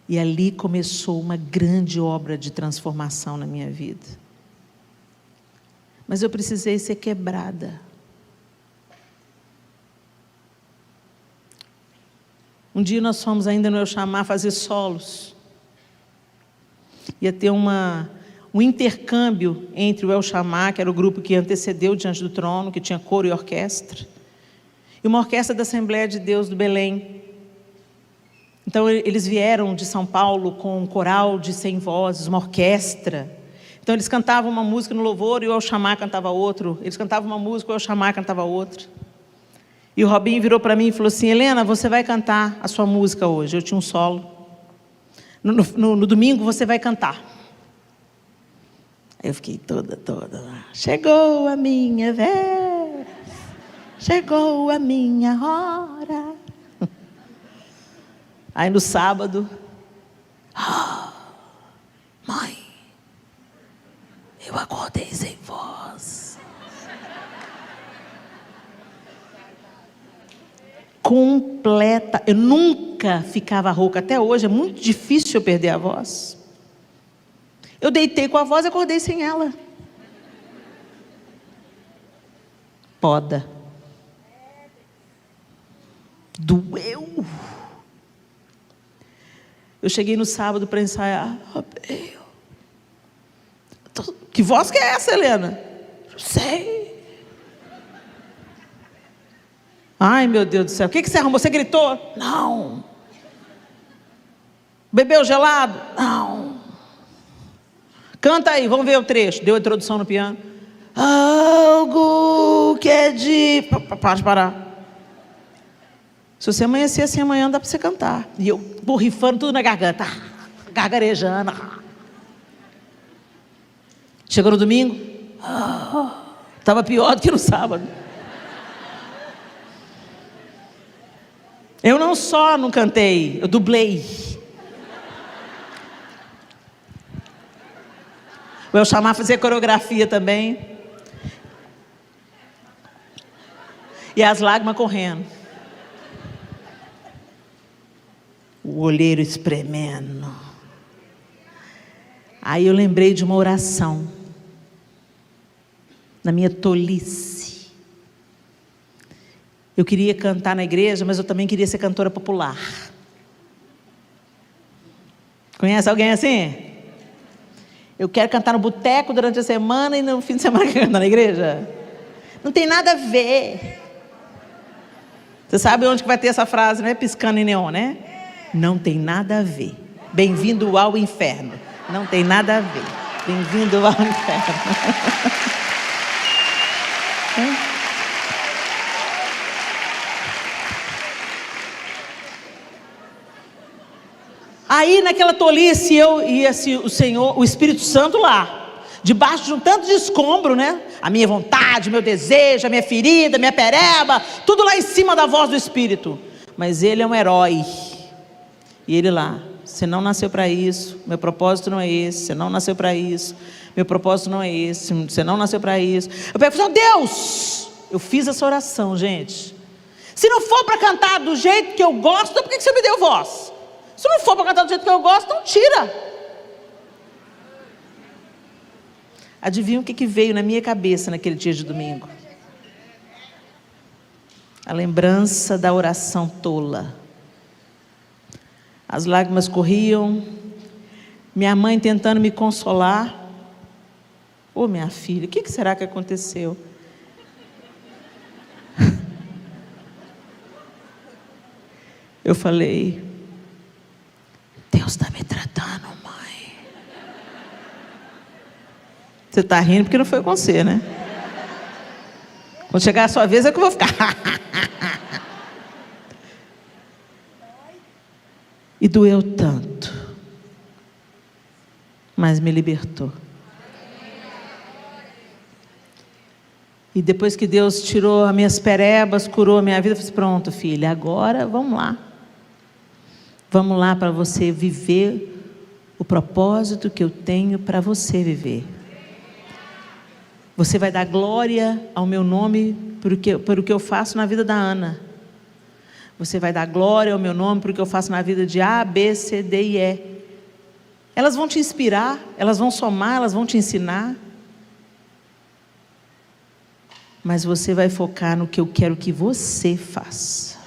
E ali começou uma grande obra de transformação na minha vida. Mas eu precisei ser quebrada. Um dia nós fomos ainda no El Chamar fazer solos. Ia ter um intercâmbio entre o El Chamar, que era o grupo que antecedeu o Diante do Trono, que tinha coro e orquestra, e uma orquestra da Assembleia de Deus do Belém. Então eles vieram de São Paulo com um coral de 100 vozes, uma orquestra. Então eles cantavam uma música no louvor e o El Chamar cantava outro. Eles cantavam uma música e o El Chamar cantava outra. E o Robinho virou para mim e falou assim: Helena, você vai cantar a sua música hoje. Eu tinha um solo. No domingo você vai cantar. Aí eu fiquei toda lá. Chegou a minha vez, chegou a minha hora. Aí no sábado, mãe, eu acordei sem voz. Completa. Eu nunca ficava rouca. Até hoje é muito difícil eu perder a voz. Eu deitei com a voz e acordei sem ela. Poda. Doeu. Eu cheguei no sábado para ensaiar. Que voz que é essa, Helena? Não sei. Ai, meu Deus do céu. O que você arrumou? Você gritou? Não. Bebeu gelado? Não. Canta aí, vamos ver o trecho. Deu a introdução no piano. Algo que é de... Para de parar. Se você amanhecer assim amanhã, dá para você cantar. E eu borrifando tudo na garganta. Gargarejando. Chegou no domingo. Estava pior do que no sábado. Eu não só não cantei, eu dublei. O El Chamar fazer coreografia também. E as lágrimas correndo. O olheiro espremendo. Aí eu lembrei de uma oração. Na minha tolice. Eu queria cantar na igreja, mas eu também queria ser cantora popular. Conhece alguém assim? Eu quero cantar no boteco durante a semana e no fim de semana cantar na igreja. Não tem nada a ver. Você sabe onde que vai ter essa frase, né? Piscando em neon, né? Não tem nada a ver. Bem-vindo ao inferno. Não tem nada a ver. Bem-vindo ao inferno. Aí naquela tolice eu e o Senhor, o Espírito Santo lá, debaixo de um tanto de escombro, né? A minha vontade, meu desejo, a minha ferida, a minha pereba, tudo lá em cima da voz do Espírito. Mas Ele é um herói. E Ele lá, você não nasceu para isso, meu propósito não é esse, você não nasceu para isso, meu propósito não é esse, você não nasceu para isso. Eu pego e falo, Deus, eu fiz essa oração, gente. Se não for para cantar do jeito que eu gosto, então por que você me deu voz? Se não for para cantar do jeito que eu gosto, então tira. Adivinha o que veio na minha cabeça naquele dia de domingo? A lembrança da oração tola. As lágrimas corriam. Minha mãe tentando me consolar. Ô, minha filha, o que será que aconteceu? Eu falei, Deus está me tratando, mãe. Você está rindo porque não foi com você, né? Quando chegar a sua vez é que eu vou ficar. E doeu tanto, mas me libertou. E depois que Deus tirou as minhas perebas, curou a minha vida, eu falei: pronto, filha, agora vamos lá. Vamos lá para você viver o propósito que eu tenho para você viver. Você vai dar glória ao meu nome por o que eu faço na vida da Ana. Você vai dar glória ao meu nome por o que eu faço na vida de A, B, C, D e E. Elas vão te inspirar, elas vão somar, elas vão te ensinar. Mas você vai focar no que eu quero que você faça.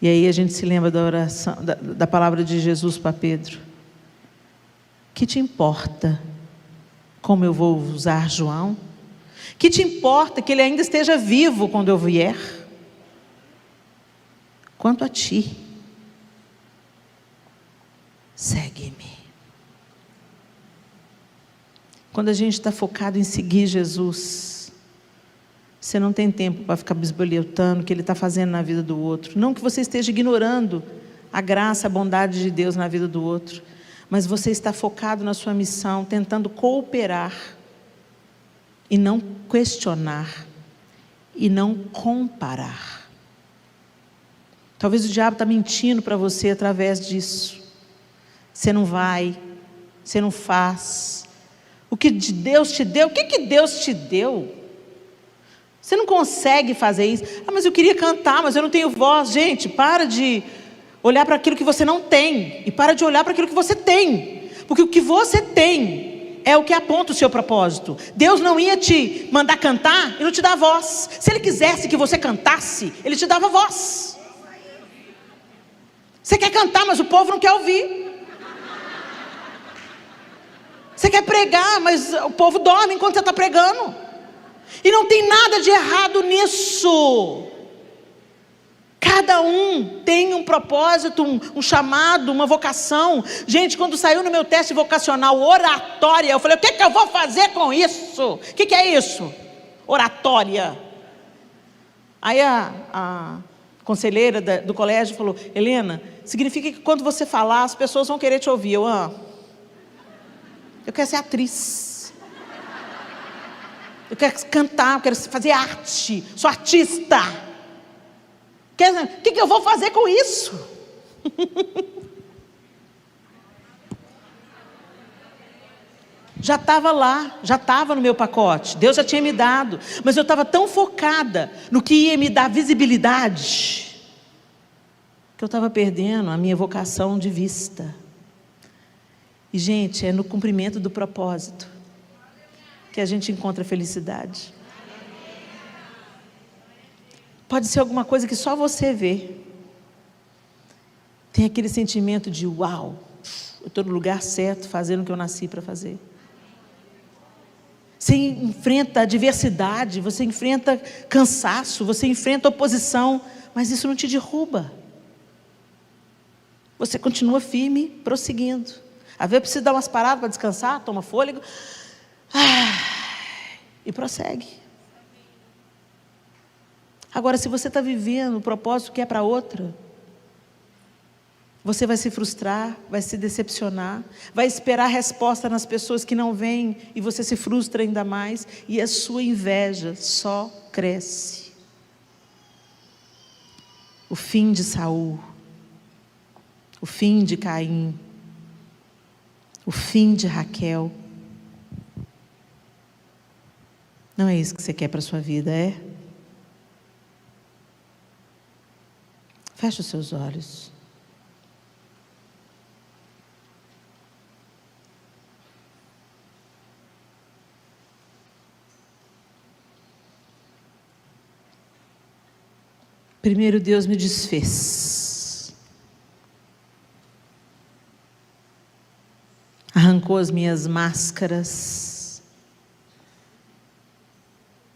E aí a gente se lembra da oração, da palavra de Jesus para Pedro. Que te importa como eu vou usar João? Que te importa que ele ainda esteja vivo quando eu vier? Quanto a ti, segue-me. Quando a gente está focado em seguir Jesus, você não tem tempo para ficar bisbilhotando o que Ele está fazendo na vida do outro. Não que você esteja ignorando a graça, a bondade de Deus na vida do outro, mas você está focado na sua missão, tentando cooperar, e não questionar, e não comparar. Talvez o diabo está mentindo para você através disso. Você não vai, você não faz. O que Deus te deu, o que Deus te deu? Você não consegue fazer isso. Ah, mas eu queria cantar, mas eu não tenho voz. Gente, para de olhar para aquilo que você não tem, e para de olhar para aquilo que você tem, porque o que você tem é o que aponta o seu propósito. Deus não ia te mandar cantar e não te dar voz. Se Ele quisesse que você cantasse, Ele te dava voz. Você quer cantar, mas o povo não quer ouvir. Você quer pregar, mas o povo dorme enquanto você está pregando. E não tem nada de errado nisso. Cada um tem um propósito, um chamado, uma vocação. Gente, quando saiu no meu teste vocacional oratória, eu falei: o que eu vou fazer com isso? O que é isso? Oratória. Aí a conselheira do colégio falou: Helena, significa que quando você falar, as pessoas vão querer te ouvir. Eu quero ser atriz. Eu quero cantar, eu quero fazer arte. Sou artista. O que eu vou fazer com isso? Já estava lá, já estava no meu pacote. Deus já tinha me dado. Mas eu estava tão focada no que ia me dar visibilidade, que eu estava perdendo a minha vocação de vista. E, gente, é no cumprimento do propósito que a gente encontra felicidade. Pode ser alguma coisa que só você vê. Tem aquele sentimento de: uau, eu estou no lugar certo, fazendo o que eu nasci para fazer. Você enfrenta adversidade, você enfrenta cansaço, você enfrenta oposição, mas isso não te derruba. Você continua firme, prosseguindo. Às vezes precisa dar umas paradas para descansar, toma fôlego, e prossegue. Agora, se você está vivendo o propósito que é para outra, você vai se frustrar, vai se decepcionar, vai esperar resposta nas pessoas que não vêm, e você se frustra ainda mais, e a sua inveja só cresce. O fim de Saul, o fim de Caim, o fim de Raquel. Não é isso que você quer para a sua vida, é? Feche os seus olhos. Primeiro Deus me desfez. Arrancou as minhas máscaras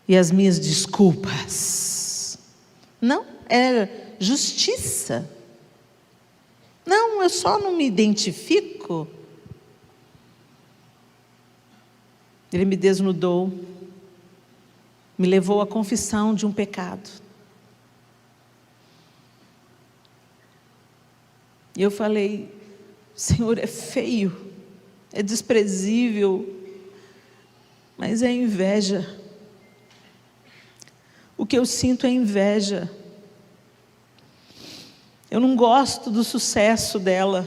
e as minhas desculpas. Não, é justiça. Não, eu só não me identifico. Ele me desnudou, me levou à confissão de um pecado. E eu falei: Senhor, é feio, é desprezível, mas é inveja. O que eu sinto é inveja. Eu não gosto do sucesso dela.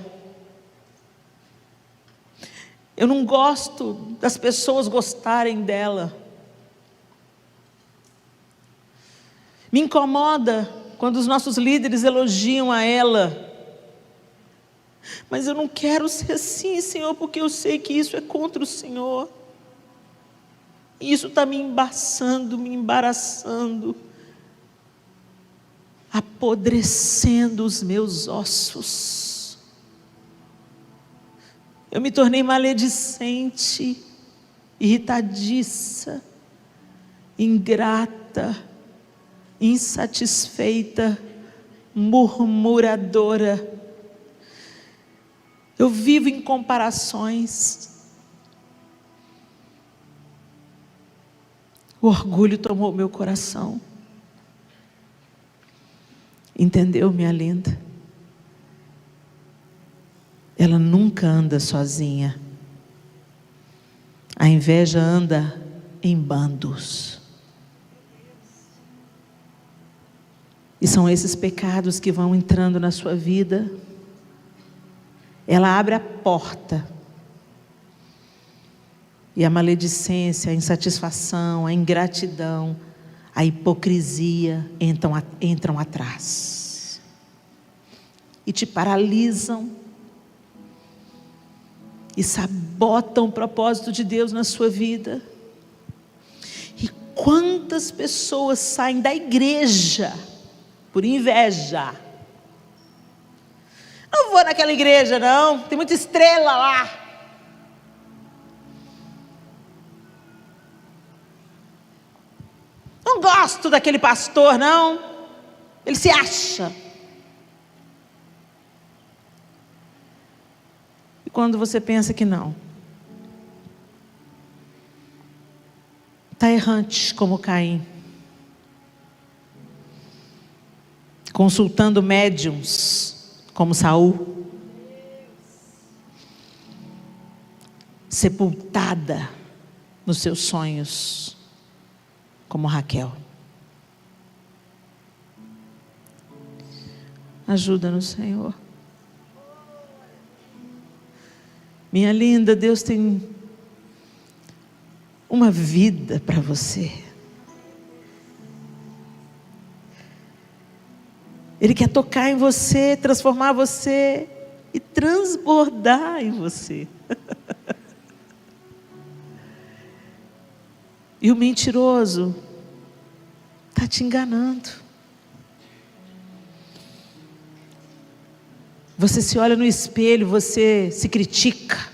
Eu não gosto das pessoas gostarem dela. Me incomoda quando os nossos líderes elogiam a ela. Mas eu não quero ser assim, Senhor, porque eu sei que isso é contra o Senhor. E isso está me embaçando, me embaraçando, apodrecendo os meus ossos. Eu me tornei maledicente, irritadiça, ingrata, insatisfeita, murmuradora. Eu vivo em comparações. O orgulho tomou meu coração. Entendeu, minha linda? Ela nunca anda sozinha. A inveja anda em bandos. E são esses pecados que vão entrando na sua vida. Ela abre a porta. E a maledicência, a insatisfação, a ingratidão, a hipocrisia entram atrás. E te paralisam. E sabotam o propósito de Deus na sua vida. E quantas pessoas saem da igreja por inveja? Não vou naquela igreja não, tem muita estrela lá. Não gosto daquele pastor não, ele se acha. E quando você pensa que não, está errante como Caim, consultando médiuns como Saul, sepultada nos seus sonhos como Raquel. Ajuda-nos, Senhor. Minha linda, Deus tem uma vida para você. Ele quer tocar em você, transformar você e transbordar em você. E o mentiroso está te enganando. Você se olha no espelho, você se critica.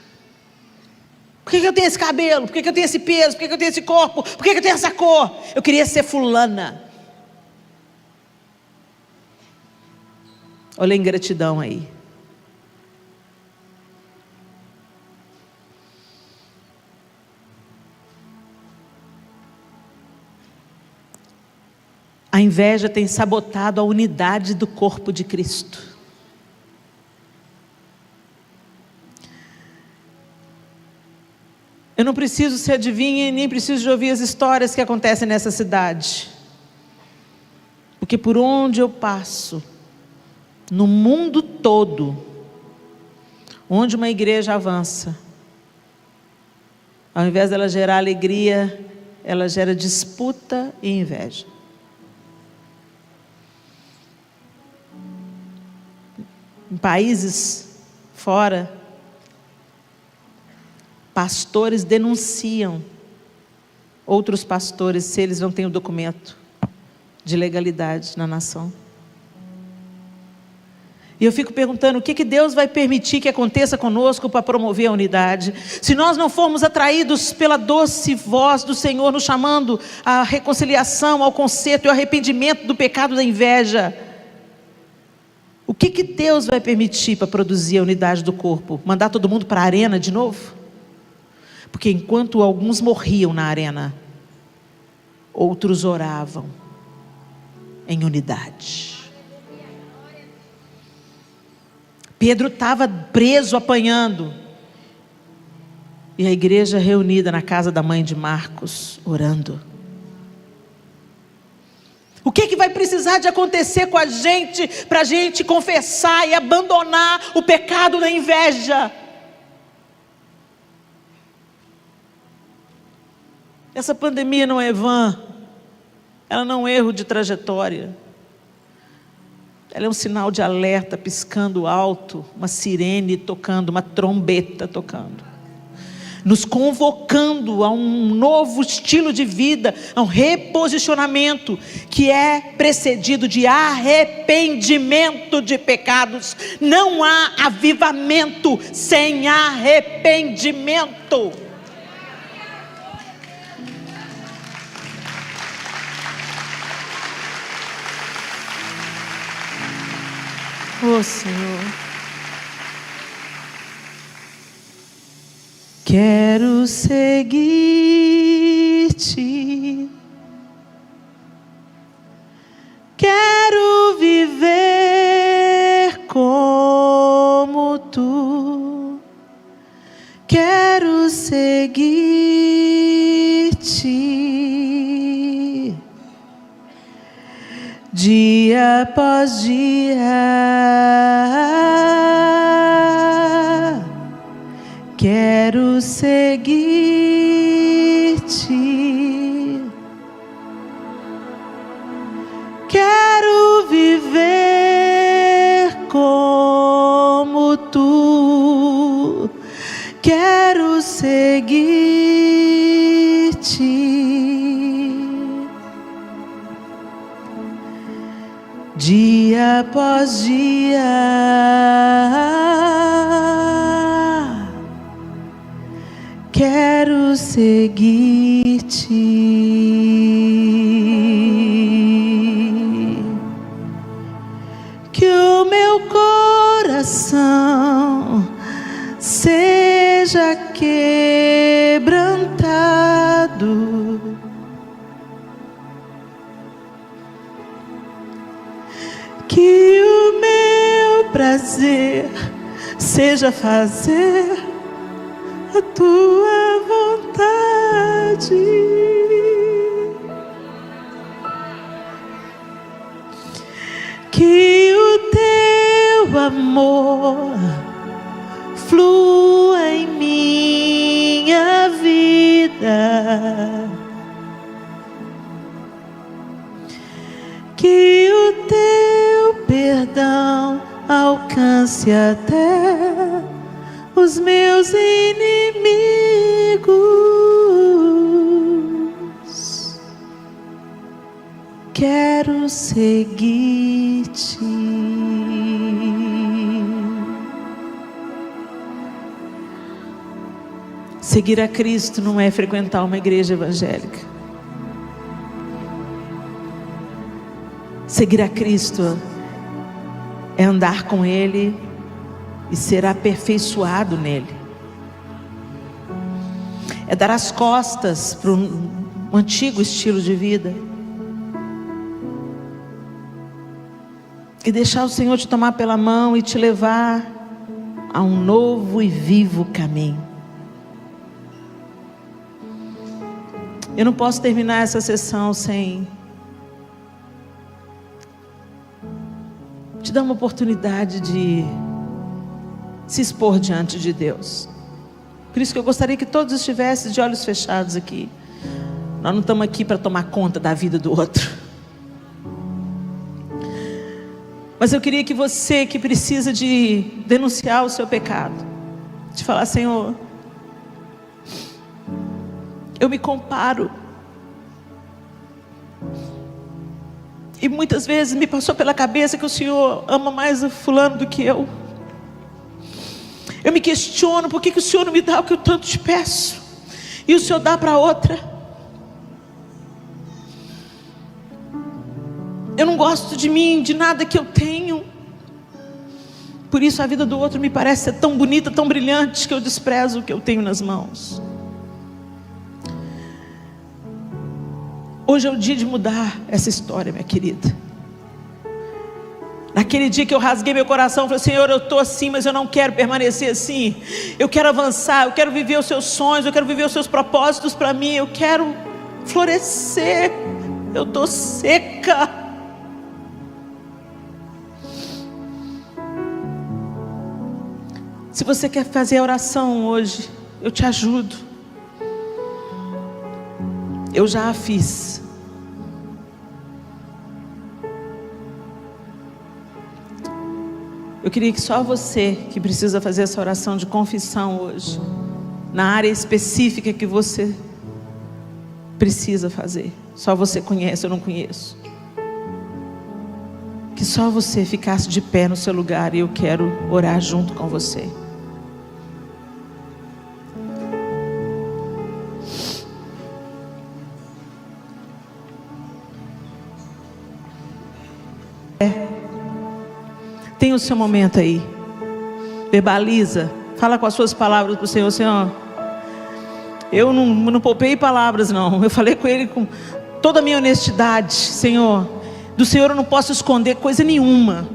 Por que eu tenho esse cabelo? Por que eu tenho esse peso? Por que eu tenho esse corpo? Por que eu tenho essa cor? Eu queria ser fulana. Olha a ingratidão aí. A inveja tem sabotado a unidade do corpo de Cristo. Eu não preciso ser adivinha e nem preciso de ouvir as histórias que acontecem nessa cidade. Porque por onde eu passo, no mundo todo, onde uma igreja avança, ao invés dela gerar alegria, ela gera disputa e inveja. Em países fora, pastores denunciam outros pastores se eles não têm o documento de legalidade na nação. E eu fico perguntando, o que Deus vai permitir que aconteça conosco para promover a unidade? Se nós não formos atraídos pela doce voz do Senhor, nos chamando à reconciliação, ao conserto e ao arrependimento do pecado da inveja, o que Deus vai permitir para produzir a unidade do corpo? Mandar todo mundo para a arena de novo? Porque enquanto alguns morriam na arena, outros oravam em unidade. Pedro estava preso, apanhando. E a igreja reunida na casa da mãe de Marcos, orando. O que vai precisar de acontecer com a gente, para a gente confessar e abandonar o pecado da inveja? Essa pandemia não é vã, ela não é um erro de trajetória. Ela é um sinal de alerta piscando alto, uma sirene tocando, uma trombeta tocando, nos convocando a um novo estilo de vida, a um reposicionamento que é precedido de arrependimento de pecados. Não há avivamento sem arrependimento. Oh, Senhor, quero seguir-te, quero viver como tu, quero seguir-te, dia após dia. Quero seguir-te, quero viver como tu, quero seguir-te, dia após dia. Quero seguir-te. Que o meu coração seja quebrantado, que o meu prazer seja fazer a tua vontade, que o teu amor flua em minha vida, que o teu perdão alcance até os meus inimigos. Quero seguir-te. Seguir a Cristo não é frequentar uma igreja evangélica. Seguir a Cristo é andar com Ele e ser aperfeiçoado nele. É dar as costas para um antigo estilo de vida e deixar o Senhor te tomar pela mão e te levar a um novo e vivo caminho. Eu não posso terminar essa sessão sem te dar uma oportunidade de se expor diante de Deus. Por isso que eu gostaria que todos estivessem de olhos fechados aqui. Nós não estamos aqui para tomar conta da vida do outro, mas eu queria que você que precisa de denunciar o seu pecado, de falar: Senhor, eu me comparo, e muitas vezes me passou pela cabeça que o Senhor ama mais o fulano do que eu. Eu me questiono, por que o Senhor não me dá o que eu tanto te peço, e o Senhor dá para outra? Eu não gosto de mim, de nada que eu tenho. Por isso a vida do outro me parece ser tão bonita, tão brilhante, que eu desprezo o que eu tenho nas mãos. Hoje é o dia de mudar essa história, minha querida. Naquele dia que eu rasguei meu coração, falei: Senhor, eu estou assim, mas eu não quero permanecer assim. Eu quero avançar, eu quero viver os seus sonhos, eu quero viver os seus propósitos para mim, eu quero florescer. Eu estou seca. Se você quer fazer a oração hoje, eu te ajudo. Eu já a fiz. Eu queria que só você que precisa fazer essa oração de confissão hoje, na área específica que você precisa fazer, só você conhece, eu não conheço, que só você ficasse de pé no seu lugar e eu quero orar junto com você. Tem o seu momento aí, verbaliza, fala com as suas palavras para o Senhor: Senhor, eu não poupei palavras não, eu falei com Ele com toda a minha honestidade. Senhor, do Senhor eu não posso esconder coisa nenhuma,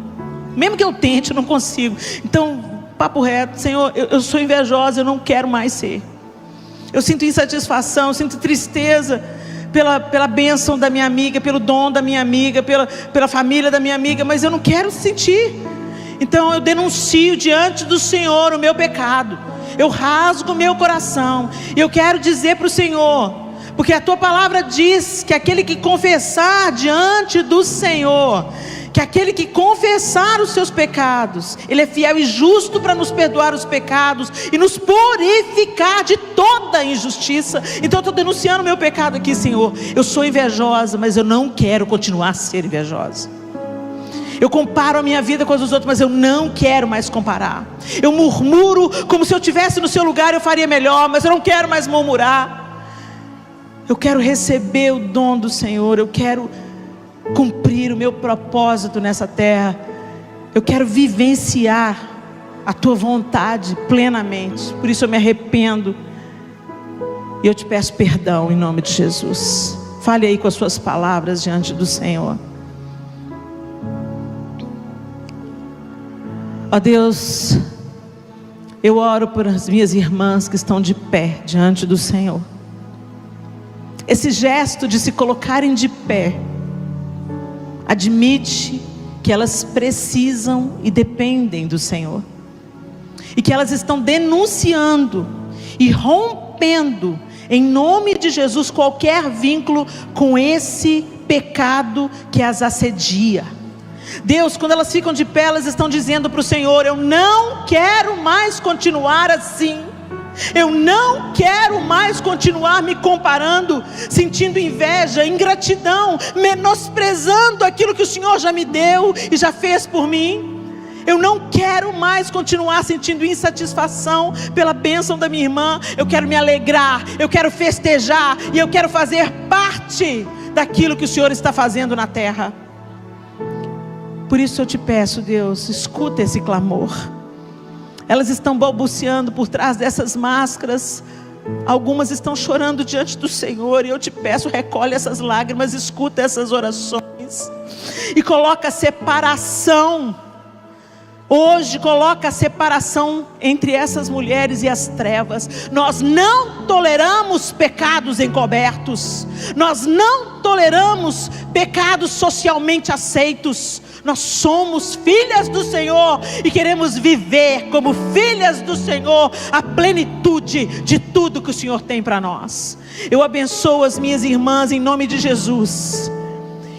mesmo que eu tente, eu não consigo. Então, papo reto, Senhor, eu sou invejosa, eu não quero mais ser. Eu sinto insatisfação, eu sinto tristeza pela bênção da minha amiga, pelo dom da minha amiga, pela família da minha amiga, mas eu não quero sentir. Então eu denuncio diante do Senhor o meu pecado, eu rasgo o meu coração, e eu quero dizer para o Senhor, porque a tua palavra diz que aquele que confessar diante do Senhor, que aquele que confessar os seus pecados, Ele é fiel e justo para nos perdoar os pecados e nos purificar de toda injustiça. Então eu estou denunciando o meu pecado aqui, Senhor. Eu sou invejosa, mas eu não quero continuar a ser invejosa. Eu comparo a minha vida com as dos outros, mas eu não quero mais comparar. Eu murmuro como se eu estivesse no seu lugar, eu faria melhor, mas eu não quero mais murmurar. Eu quero receber o dom do Senhor, eu quero cumprir o meu propósito nessa terra. Eu quero vivenciar a tua vontade plenamente. Por isso eu me arrependo e eu te peço perdão em nome de Jesus. Fale aí com as suas palavras diante do Senhor. Ó Deus, eu oro por as minhas irmãs que estão de pé diante do Senhor. Esse gesto de se colocarem de pé admite que elas precisam e dependem do Senhor, e que elas estão denunciando e rompendo em nome de Jesus qualquer vínculo com esse pecado que as assedia. Deus, quando elas ficam de pé, elas estão dizendo para o Senhor: eu não quero mais continuar assim. Eu não quero mais continuar me comparando, sentindo inveja, ingratidão, menosprezando aquilo que o Senhor já me deu e já fez por mim. Eu não quero mais continuar sentindo insatisfação pela bênção da minha irmã. Eu quero me alegrar, eu quero festejar e eu quero fazer parte daquilo que o Senhor está fazendo na terra. Por isso eu te peço, Deus, escuta esse clamor. Elas estão balbuciando por trás dessas máscaras. Algumas estão chorando diante do Senhor. E eu te peço, recolhe essas lágrimas, escuta essas orações. E coloca a separação. Hoje coloca a separação entre essas mulheres e as trevas. Nós não toleramos pecados encobertos. Nós não toleramos pecados socialmente aceitos. Nós somos filhas do Senhor e queremos viver como filhas do Senhor a plenitude de tudo que o Senhor tem para nós. Eu abençoo as minhas irmãs em nome de Jesus.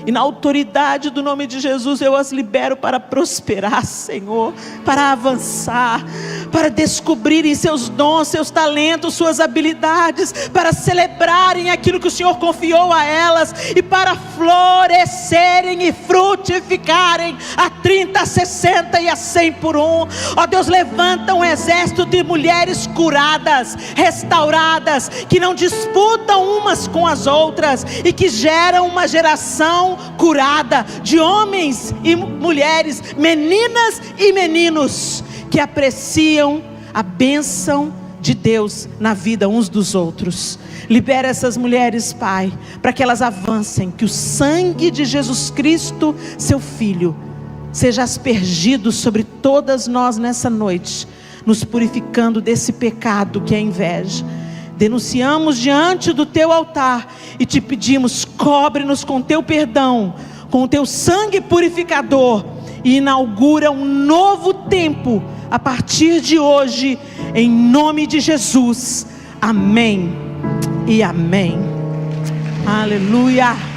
E na autoridade do nome de Jesus eu as libero para prosperar, Senhor, para avançar, para descobrirem seus dons, seus talentos, suas habilidades, para celebrarem aquilo que o Senhor confiou a elas e para florescerem e frutificarem a 30, a 60 e a 100 por um. Ó Deus, levanta um exército de mulheres curadas, restauradas, que não disputam umas com as outras e que geram uma geração curada de homens e mulheres, meninas e meninos que apreciam a bênção de Deus na vida uns dos outros. Libera essas mulheres, Pai, para que elas avancem, que o sangue de Jesus Cristo, seu Filho, seja aspergido sobre todas nós nessa noite, nos purificando desse pecado que é a inveja. Denunciamos diante do teu altar e te pedimos: cobre-nos com teu perdão, com o teu sangue purificador, e inaugura um novo tempo a partir de hoje, em nome de Jesus. Amém e amém. Aleluia.